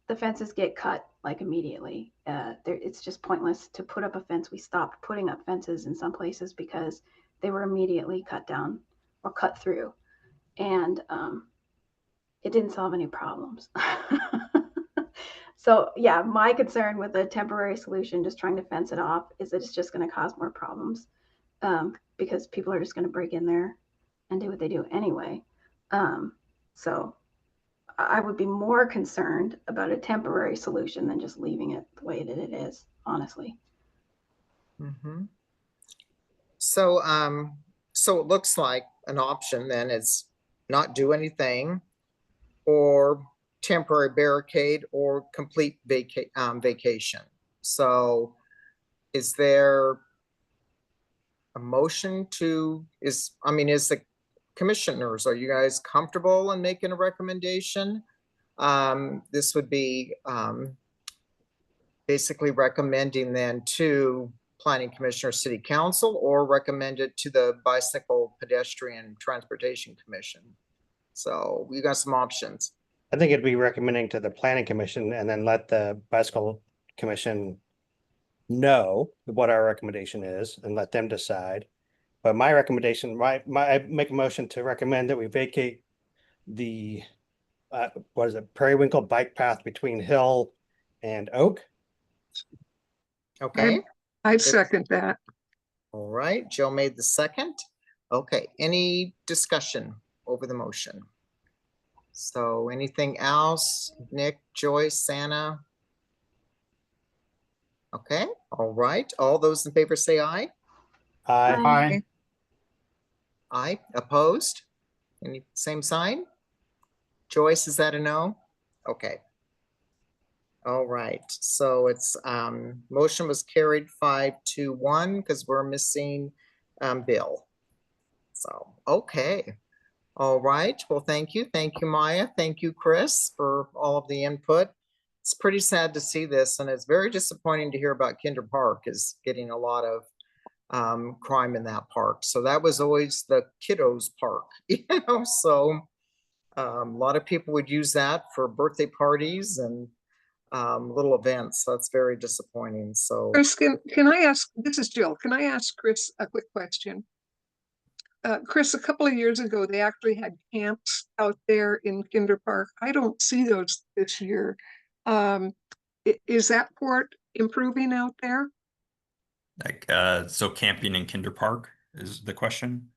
the fences get cut like immediately. It's just pointless to put up a fence. We stopped putting up fences in some places because they were immediately cut down or cut through, and it didn't solve any problems. So yeah, my concern with a temporary solution, just trying to fence it off, is that it's just going to cause more problems, because people are just going to break in there and do what they do anyway. So I would be more concerned about a temporary solution than just leaving it the way that it is, honestly. Mhm. So, so it looks like an option then is not do anything, or temporary barricade, or complete vacation. So is there a motion is the commissioners, are you guys comfortable in making a recommendation? This would be basically recommending then to Planning Commissioner, City Council, or recommend it to the Bicycle Pedestrian Transportation Commission. So we got some options. I think it'd be recommending to the planning commission and then let the bicycle commission know what our recommendation is and let them decide. But my recommendation, I make a motion to recommend that we vacate the, what is it, Periwinkle bike path between Hill and Oak. Okay, I'd second that. all right, Joe made the second. Okay, any discussion over the motion? So anything else? Nick, Joyce, Santa? Okay, all right. All those in favor say aye. I Aye. Aye, opposed? Any same sign? Joyce, is that a no? Okay. All right, so it's, motion was carried 5-1 because we're missing, Bill. So, okay. All right, well, thank you. Thank you, Maya. Thank you, Chris, for all of the input. It's pretty sad to see this, and it's very disappointing to hear about Kinder Park is getting a lot of crime in that park. So that was always the kiddos park, so a lot of people would use that for birthday parties and little events. So that's very disappointing. So Chris, can I ask, this is Jill, can I ask Chris a quick question? Chris, a couple of years ago, they actually had camps out there in Kinder Park. I don't see those this year. Is that port improving out there? Like, so camping in Kinder Park is the question?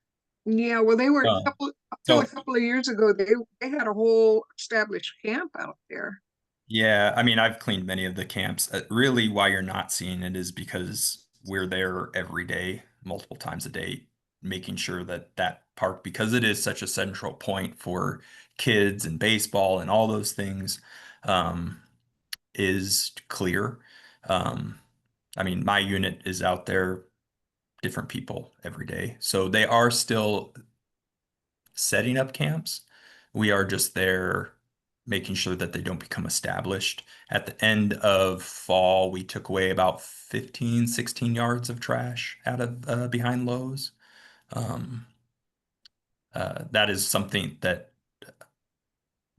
Yeah, well, they were Oh, till so- a couple of years ago, they had a whole established camp out there. Yeah, I mean, I've cleaned many of the camps. Really, why you're not seeing it is because we're there every day, multiple times a day, making sure that that park, because it is such a central point for kids and baseball and all those things, is clear. I mean, my unit is out there, different people every day. So they are still setting up camps. We are just there making sure that they don't become established. At the end of fall, we took away about 15, 16 yards of trash out of behind Lowe's. That is something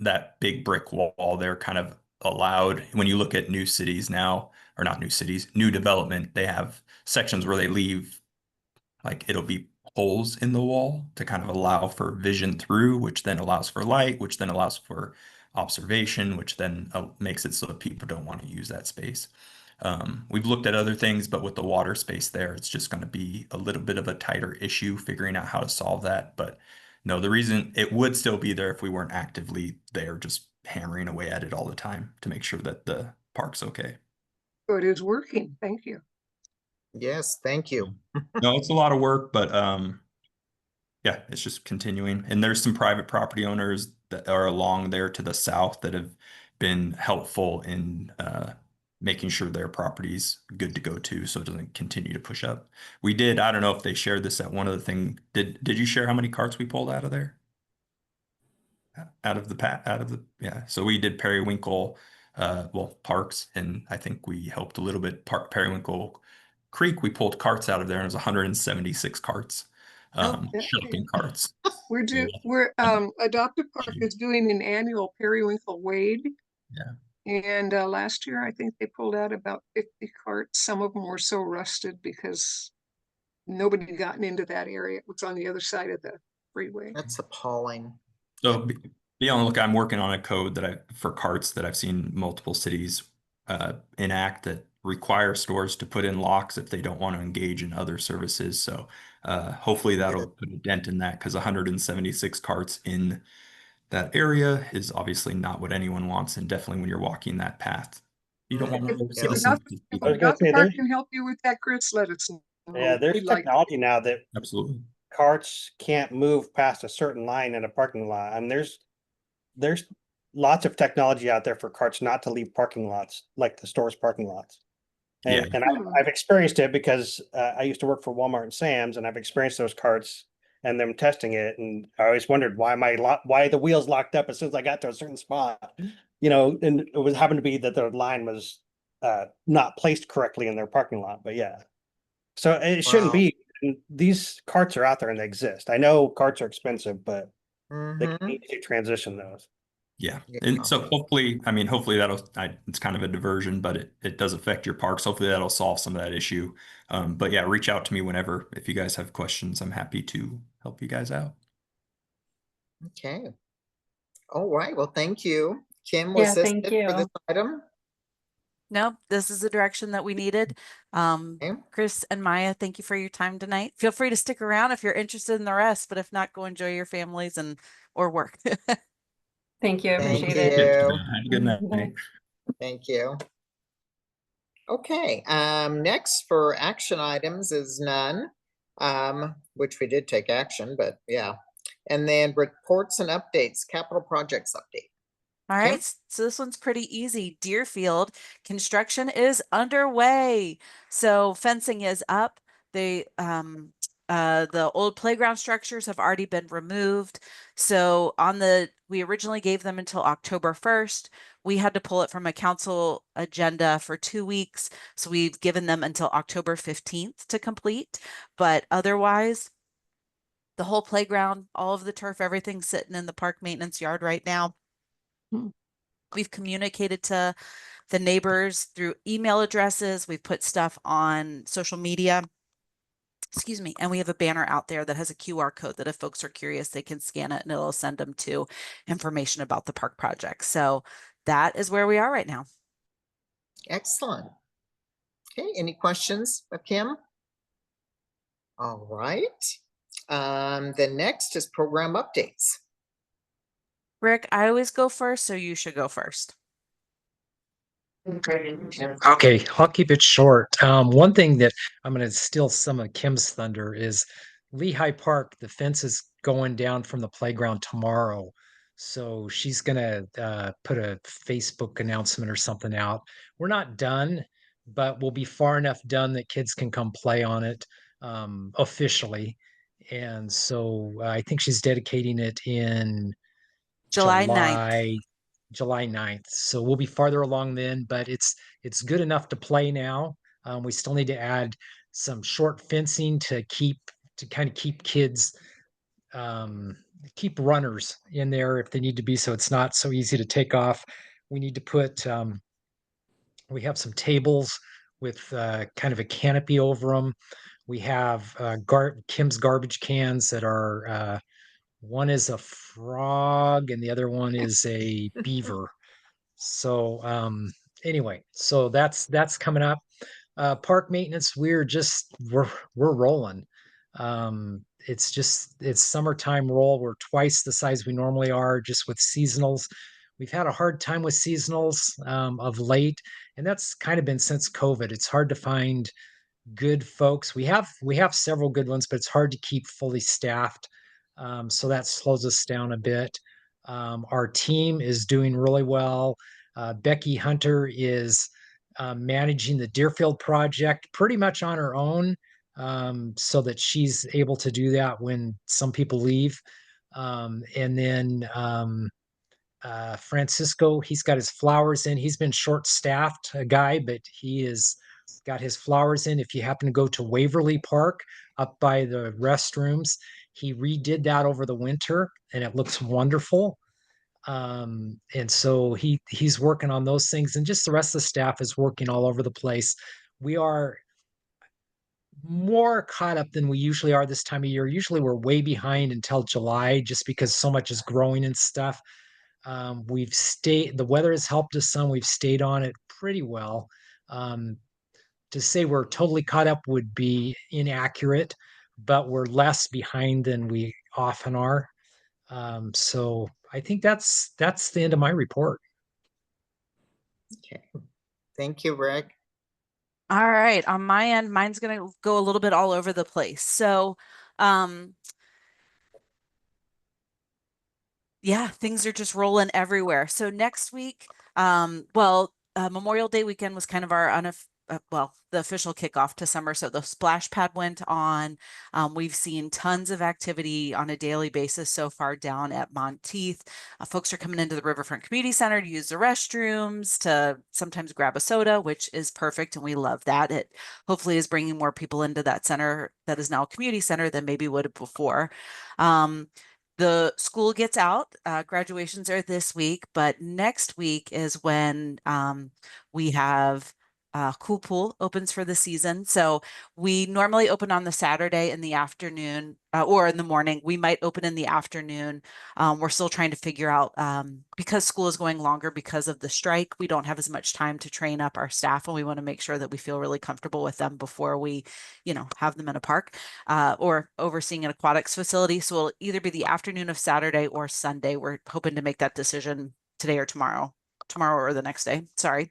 that big brick wall there kind of allowed. When you look at new cities now, or not new cities, new development, they have sections where they leave, like it'll be holes in the wall to kind of allow for vision through, which then allows for light, which then allows for observation, which then makes it so that people don't want to use that space. We've looked at other things, but with the water space there, it's just going to be a little bit of a tighter issue figuring out how to solve that. But no, the reason it would still be there if we weren't actively there, just hammering away at it all the time to make sure that the park's okay. So it is working. Thank you. yes, thank you. No, it's a lot of work, but yeah, it's just continuing. And there's some private property owners that are along there to the south that have been helpful in making sure their property's good to go too, so it doesn't continue to push up. We did, I don't know if they shared this at one of the thing. Did you share how many carts we pulled out of there? Out of the yeah. So we did Periwinkle, well, Parks, and I think we helped a little bit Periwinkle Creek. We pulled carts out of there, and it was 176 carts. Shopping carts. We're Adoptive Park is doing an annual Periwinkle Wade. Yeah. And last year, I think they pulled out about 50 carts. Some of them were so rusted because nobody had gotten into that area. It was on the other side of the freeway. That's appalling. So be on the look. I'm working on a code for carts that I've seen multiple cities enact that require stores to put in locks if they don't want to engage in other services. So hopefully that'll put a dent in that, because 176 carts in that area is obviously not what anyone wants, and definitely when you're walking that path, you don't want other If citizens to see I was that. gonna say, Adoptive Park can help you with that, Chris, let us know. yeah, there's We'd like technology now that Absolutely. carts can't move past a certain line in a parking lot. And there's lots of technology out there for carts not to leave parking lots, like the store's parking lots. And, Yeah. and I've experienced it because I used to work for Walmart and Sam's, and I've experienced those carts and them testing it. And I always wondered why why the wheels locked up as soon as I got to a certain spot, and it was happened to be that the line was not placed correctly in their parking lot. But yeah, so it shouldn't Wow. be. And these carts are out there and they exist. I know carts are expensive, but they Mhm. need to transition those. Yeah. you And know. so hopefully, I mean, hopefully it's kind of a diversion, but it does affect your parks. Hopefully that'll solve some of that issue. But yeah, reach out to me whenever, if you guys have questions, I'm happy to help you guys out. Okay. All right, well, thank you. Kim, Yeah, was this thank it for this you. item? No, this is the direction that we needed. Okay. Chris and Maya, thank you for your time tonight. Feel free to stick around if you're interested in the rest, but if not, go enjoy your families and or work. Thank you. I Thank appreciate Have it. you. a good night. Thank you. Okay, next for action items is none, which we did take action, but yeah. And then reports and updates, capital projects update. All Kim? right, so this one's pretty easy. Deerfield construction is underway. So fencing is up. The old playground structures have already been removed. So we originally gave them until October 1st. We had to pull it from a council agenda for 2 weeks. So we've given them until October 15th to complete. But otherwise, the whole playground, all of the turf, everything's sitting in the park maintenance yard right now. We've communicated to the neighbors through email addresses. We've put stuff on social media. Excuse me. And we have a banner out there that has a QR code that if folks are curious, they can scan it and it'll send them to information about the park project. So that is where we are right now. Excellent. Okay, any questions of Kim? All right. The next is program updates. Rick, I always go first, so you should go first. Okay, I'll keep it short. One thing that I'm going to steal some of Kim's thunder is Lehigh Park. The fence is going down from the playground tomorrow, so she's going to put a Facebook announcement or something out. We're not done, but we'll be far enough done that kids can come play on it officially. And so I think she's dedicating it in July 9th. July 9th. So we'll be farther along then, but it's good enough to play now. We still need to add some short fencing to kind of keep kids keep runners in there if they need to be, so it's not so easy to take off. We need to put we have some tables with kind of a canopy over them. We have Kim's garbage cans that are one is a frog and the other one is a beaver. So anyway, so that's coming up. Park maintenance, we're rolling. It's summertime roll. We're twice the size we normally are just with seasonals. We've had a hard time with seasonals of late, and that's kind of been since COVID. It's hard to find good folks. We have several good ones, but it's hard to keep fully staffed. So that slows us down a bit. Our team is doing really well. Becky Hunter is managing the Deerfield project pretty much on her own, so that she's able to do that when some people leave. And then Francisco, he's got his flowers in. He's been short-staffed, a guy, but he is got his flowers in. If you happen to go to Waverly Park up by the restrooms, he redid that over the winter and it looks wonderful. And so he's working on those things, and just the rest of the staff is working all over the place. We are more caught up than we usually are this time of year. Usually we're way behind until July just because so much is growing and stuff. The weather has helped us some. We've stayed on it pretty well. To say we're totally caught up would be inaccurate, but we're less behind than we often are. So I think that's the end of my report. Okay, thank you, Rick. All right, on my end, mine's going to go a little bit all over the place. So, yeah, things are just rolling everywhere. So next week, Memorial Day weekend was kind of our the official kickoff to summer. So the splash pad went on. We've seen tons of activity on a daily basis so far down at Monteith. Folks are coming into the Riverfront Community Center to use the restrooms, to sometimes grab a soda, which is perfect, and we love that. It hopefully is bringing more people into that center that is now a community center than maybe would have before. the school gets out. Graduations are this week, but next week is when we have Cool Pool opens for the season. So we normally open on the Saturday in the afternoon or in the morning. We might open in the afternoon. We're still trying to figure out because school is going longer because of the strike. We don't have as much time to train up our staff, and we want to make sure that we feel really comfortable with them before we, have them in a park or overseeing an aquatics facility. So it'll either be the afternoon of Saturday or Sunday. We're hoping to make that decision today or tomorrow or the next day. Sorry.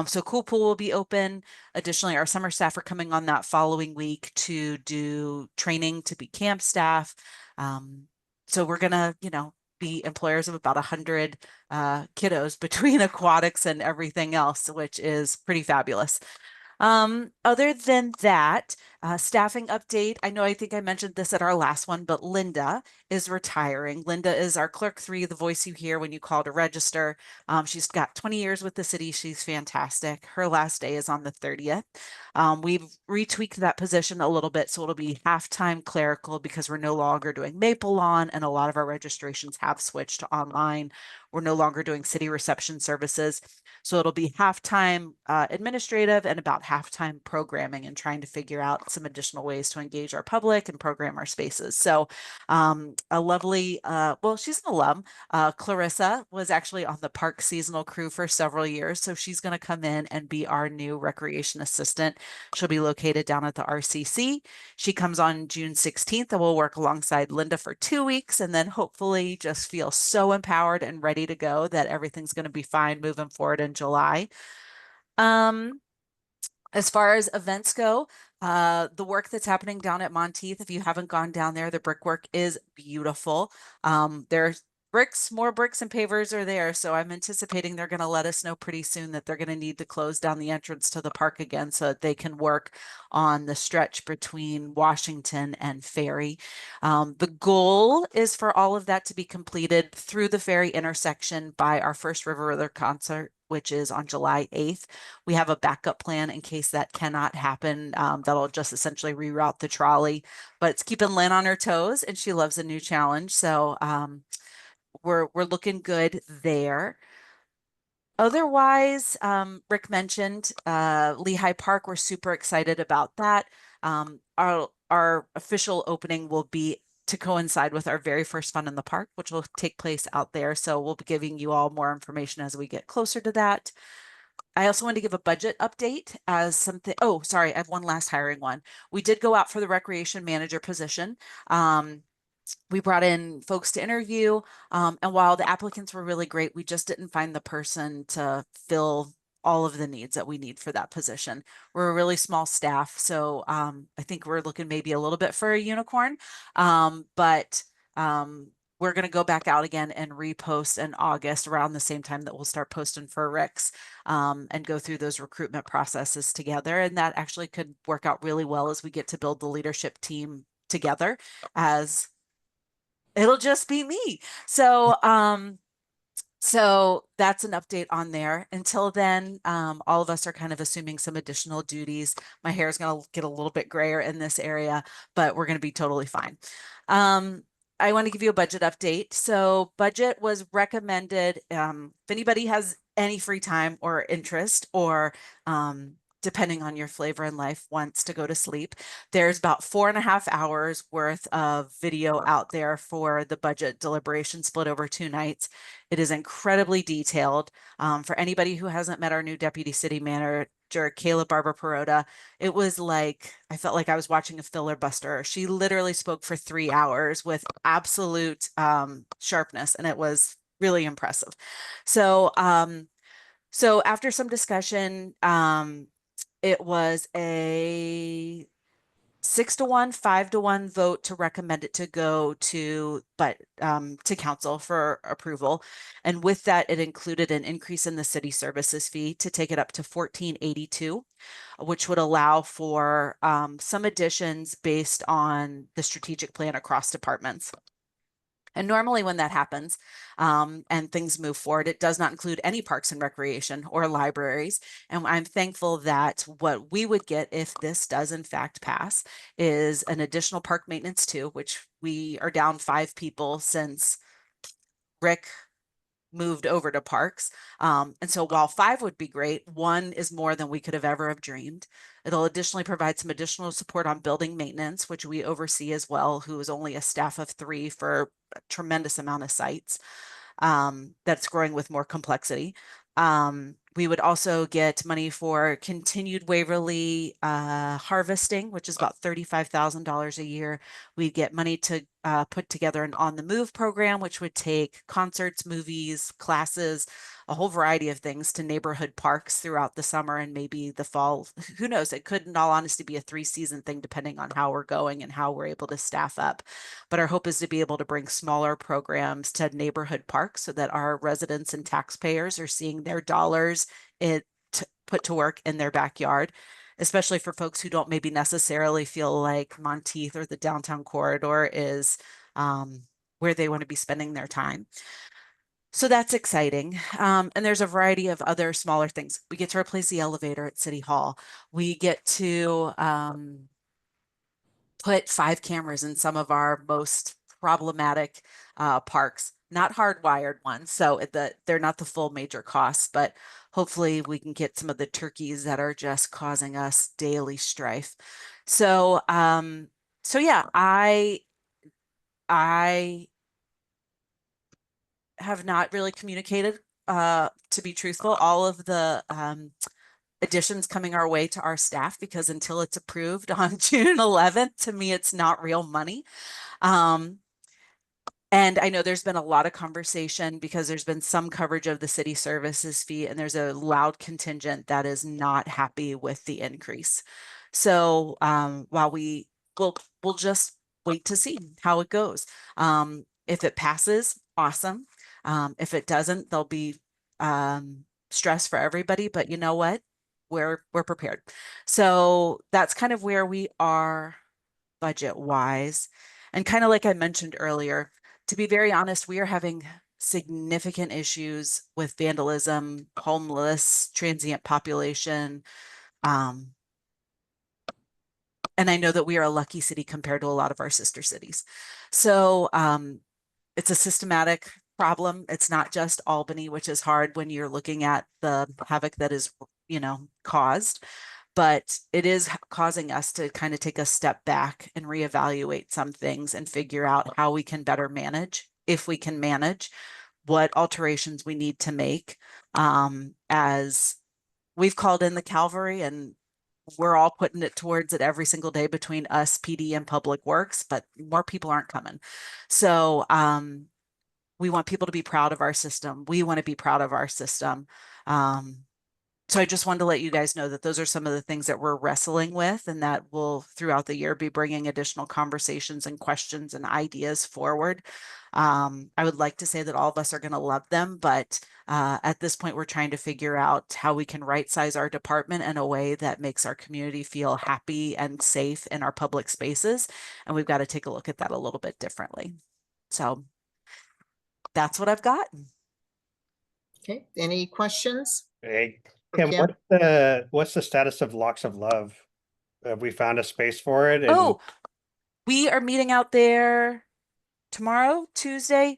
So Cool Pool will be open. Additionally, our summer staff are coming on that following week to do training to be camp staff. So we're gonna, be employers of about 100 kiddos between aquatics and everything else, which is pretty fabulous. Other than that, staffing update. I think I mentioned this at our last one, but Linda is retiring. Linda is our clerk 3, the voice you hear when you call to register. She's got 20 years with the city. She's fantastic. Her last day is on the 30th. We've retweaked that position a little bit, so it'll be half-time clerical because we're no longer doing Maple Lawn, and a lot of our registrations have switched to online. We're no longer doing city reception services. So it'll be half-time administrative and about half-time programming, and trying to figure out some additional ways to engage our public and program our spaces. So a lovely, she's an alum. Clarissa was actually on the park seasonal crew for several years. So she's going to come in and be our new recreation assistant. She'll be located down at the RCC. She comes on June 16th and will work alongside Linda for 2 weeks, and then hopefully just feel so empowered and ready to go that everything's going to be fine moving forward in July. As far as events go, the work that's happening down at Monteith, if you haven't gone down there, the brickwork is beautiful. There's more bricks and pavers are there. So I'm anticipating they're going to let us know pretty soon that they're going to need to close down the entrance to the park again so that they can work on the stretch between Washington and Ferry. The goal is for all of that to be completed through the Ferry intersection by our first River Roller concert, which is on July 8th. We have a backup plan in case that cannot happen. That'll just essentially reroute the trolley, but it's keeping Lynn on her toes, and she loves a new challenge. So we're looking good there. Otherwise, Rick mentioned Lehigh Park. We're super excited about that. Our official opening will be to coincide with our very first Fun in the Park, which will take place out there. So we'll be giving you all more information as we get closer to that. I also want to give a budget update as something. Oh, sorry, I have one last hiring one. We did go out for the recreation manager position. We brought in folks to interview, and while the applicants were really great, we just didn't find the person to fill all of the needs that we need for that position. We're a really small staff, so I think we're looking maybe a little bit for a unicorn, but we're going to go back out again and repost in August around the same time that we'll start posting for Rick's, and go through those recruitment processes together. And that actually could work out really well as we get to build the leadership team together, as it'll just be me. So that's an update on there. Until then, all of us are kind of assuming some additional duties. My hair is going to get a little bit grayer in this area, but we're going to be totally fine. I want to give you a budget update. So budget was recommended. If anybody has any free time or interest, or depending on your flavor in life, wants to go to sleep, there's about 4.5 hours worth of video out there for the budget deliberation split over 2 nights. It is incredibly detailed. For anybody who hasn't met our new deputy city manager, Kayla Barber Perota, it was like, I felt like I was watching a filibuster. She literally spoke for 3 hours with absolute sharpness, and it was really impressive. So after some discussion, it was a 6-1, 5-1 vote to recommend it to go to council for approval. And with that, it included an increase in the city services fee to take it up to $14.82, which would allow for some additions based on the strategic plan across departments. And normally when that happens and things move forward, it does not include any parks and recreation or libraries. And I'm thankful that what we would get if this does in fact pass is an additional park maintenance too, which we are down 5 people since Rick moved over to parks. And so while 5 would be great, 1 is more than we could have ever have dreamed. It'll additionally provide some additional support on building maintenance, which we oversee as well, who is only a staff of 3 for a tremendous amount of sites that's growing with more complexity. We would also get money for continued Waverly harvesting, which is about $35,000 a year. We'd get money to put together an on the move program, which would take concerts, movies, classes, a whole variety of things to neighborhood parks throughout the summer and maybe the fall. Who knows? It could, in all honesty, be a 3-season thing, depending on how we're going and how we're able to staff up. But our hope is to be able to bring smaller programs to neighborhood parks so that our residents and taxpayers are seeing their dollars put to work in their backyard, especially for folks who don't maybe necessarily feel like Monteith or the downtown corridor is where they want to be spending their time. So that's exciting. And there's a variety of other smaller things. We get to replace the elevator at City Hall. We get to put 5 cameras in some of our most problematic parks, not hardwired ones. So they're not the full major costs, but hopefully we can get some of the turkeys that are just causing us daily strife. So, so yeah, I have not really communicated, to be truthful, all of the additions coming our way to our staff, because until it's approved on June 11th, to me, it's not real money. And I know there's been a lot of conversation because there's been some coverage of the city services fee, and there's a loud contingent that is not happy with the increase. So while we'll just wait to see how it goes. If it passes, awesome. If it doesn't, there'll be stress for everybody. But you know what? We're prepared. So that's kind of where we are budget wise. And kind of like I mentioned earlier, to be very honest, we are having significant issues with vandalism, homeless, transient population. And I know that we are a lucky city compared to a lot of our sister cities. So it's a systematic problem. It's not just Albany, which is hard when you're looking at the havoc that is, caused. But it is causing us to kind of take a step back and reevaluate some things and figure out how we can better manage, if we can manage, what alterations we need to make. As we've called in the cavalry, and we're all putting it towards it every single day between us, PD, and Public Works, but more people aren't coming. So we want people to be proud of our system. We want to be proud of our system. So I just wanted to let you guys know that those are some of the things that we're wrestling with, and that will throughout the year be bringing additional conversations and questions and ideas forward. I would like to say that all of us are going to love them, but at this point, we're trying to figure out how we can right size our department in a way that makes our community feel happy and safe in our public spaces. And we've got to take a look at that a little bit differently. So that's what I've got. Okay, any questions? Hey, for Kim, Kim? what's the status of Locks of Love? Have we found a space for it? And Oh, we are meeting out there tomorrow, Tuesday.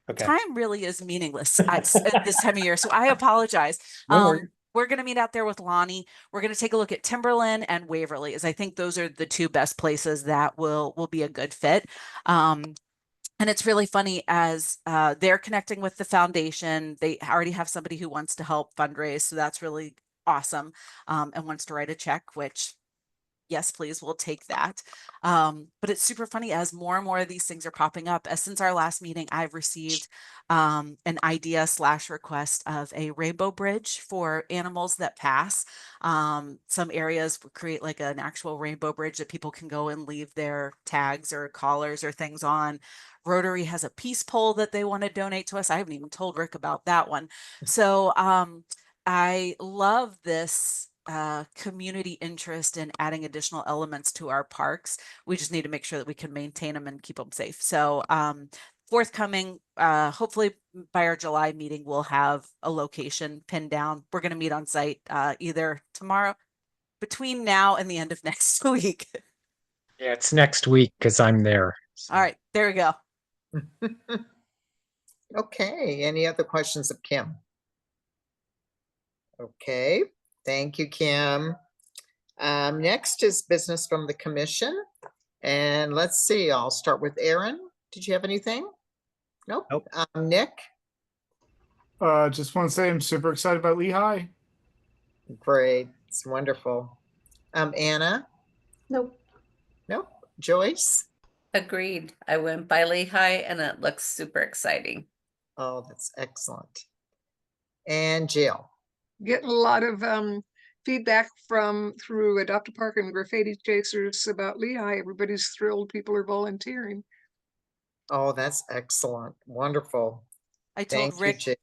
okay. Time really is meaningless at this time of year, so I apologize. No worries. We're going to meet out there with Lonnie. We're going to take a look at Timberland and Waverly, as I think those are the 2 best places that will be a good fit. And it's really funny as they're connecting with the foundation. They already have somebody who wants to help fundraise, so that's really awesome, and wants to write a check, which yes, please, we'll take that. But it's super funny as more and more of these things are popping up. As since our last meeting, I've received an idea / request of a rainbow bridge for animals that pass. Some areas will create like an actual rainbow bridge that people can go and leave their tags or collars or things on. Rotary has a peace pole that they want to donate to us. I haven't even told Rick about that one. So I love this community interest in adding additional elements to our parks. We just need to make sure that we can maintain them and keep them safe. So forthcoming, hopefully by our July meeting, we'll have a location pinned down. We're going to meet on site either tomorrow, between now and the end of next week. Yeah, it's next week because I'm there. So. All right, there we go. Okay, any other questions of Kim? Okay, thank you, Kim. Next is business from the commission. And let's see, I'll start with Aaron. Did you have anything? Nope. Nope. Nick? Just want to say I'm super excited about Lehigh. Great, it's wonderful. Anna? Nope. Nope. Joyce? Agreed. I went by Lehigh and it looks super exciting. Oh, that's excellent. And Jill? Getting a lot of feedback through Adopt a Park and Graffiti Chasers about Lehigh. Everybody's thrilled. People are volunteering. Oh, that's excellent. Wonderful. I told Thank you, Rick Jill.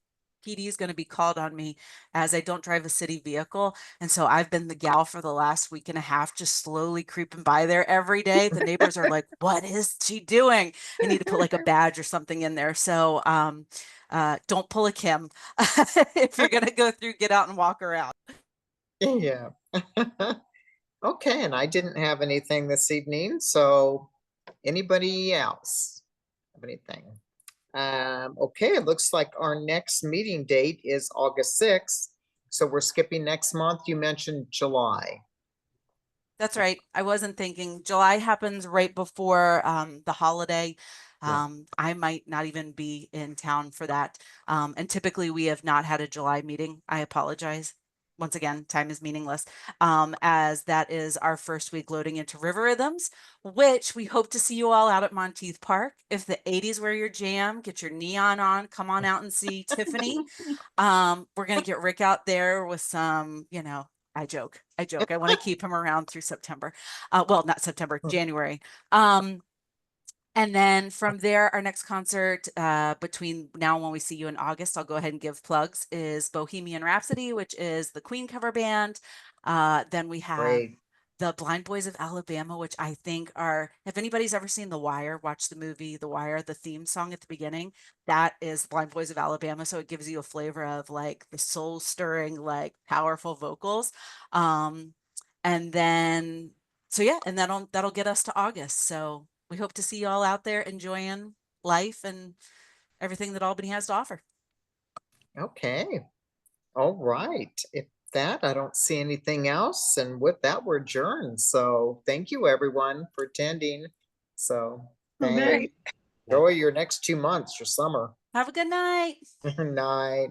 PD is going to be called on me as I don't drive a city vehicle. And so I've been the gal for the last week and a half, just slowly creeping by there every day. The neighbors are like, what is she doing? I need to put like a badge or something in there. So don't pull a Kim. If you're going to go through, get out and walk around. Yeah. Okay, and I didn't have anything this evening, so anybody else have anything? Okay, it looks like our next meeting date is August 6th. So we're skipping next month. You mentioned July. That's right. I wasn't thinking July happens right before the holiday. Yeah. I might not even be in town for that. And typically we have not had a July meeting. I apologize. Once again, time is meaningless, as that is our first week loading into River Rhythms, which we hope to see you all out at Monteith Park. If the 80s were your jam, get your neon on, come on out and see Tiffany. We're going to get Rick out there with some, I joke. I want to keep him around through September. Well, not September, January. And then from there, our next concert between now and when we see you in August, I'll go ahead and give plugs, is Bohemian Rhapsody, which is the Queen cover band. Then we have Great. the Blind Boys of Alabama, which I think if anybody's ever seen The Wire, watch the movie The Wire, the theme song at the beginning, that is Blind Boys of Alabama. So it gives you a flavor of like the soul stirring, like powerful vocals. And then, so yeah, and that'll get us to August. So we hope to see you all out there enjoying life and everything that Albany has to offer. Okay. All right. If that, I don't see anything else. And with that, we're adjourned. So thank you, everyone, for attending. So Good thank night. Enjoy your next 2 months, your summer. Have a good night. Night.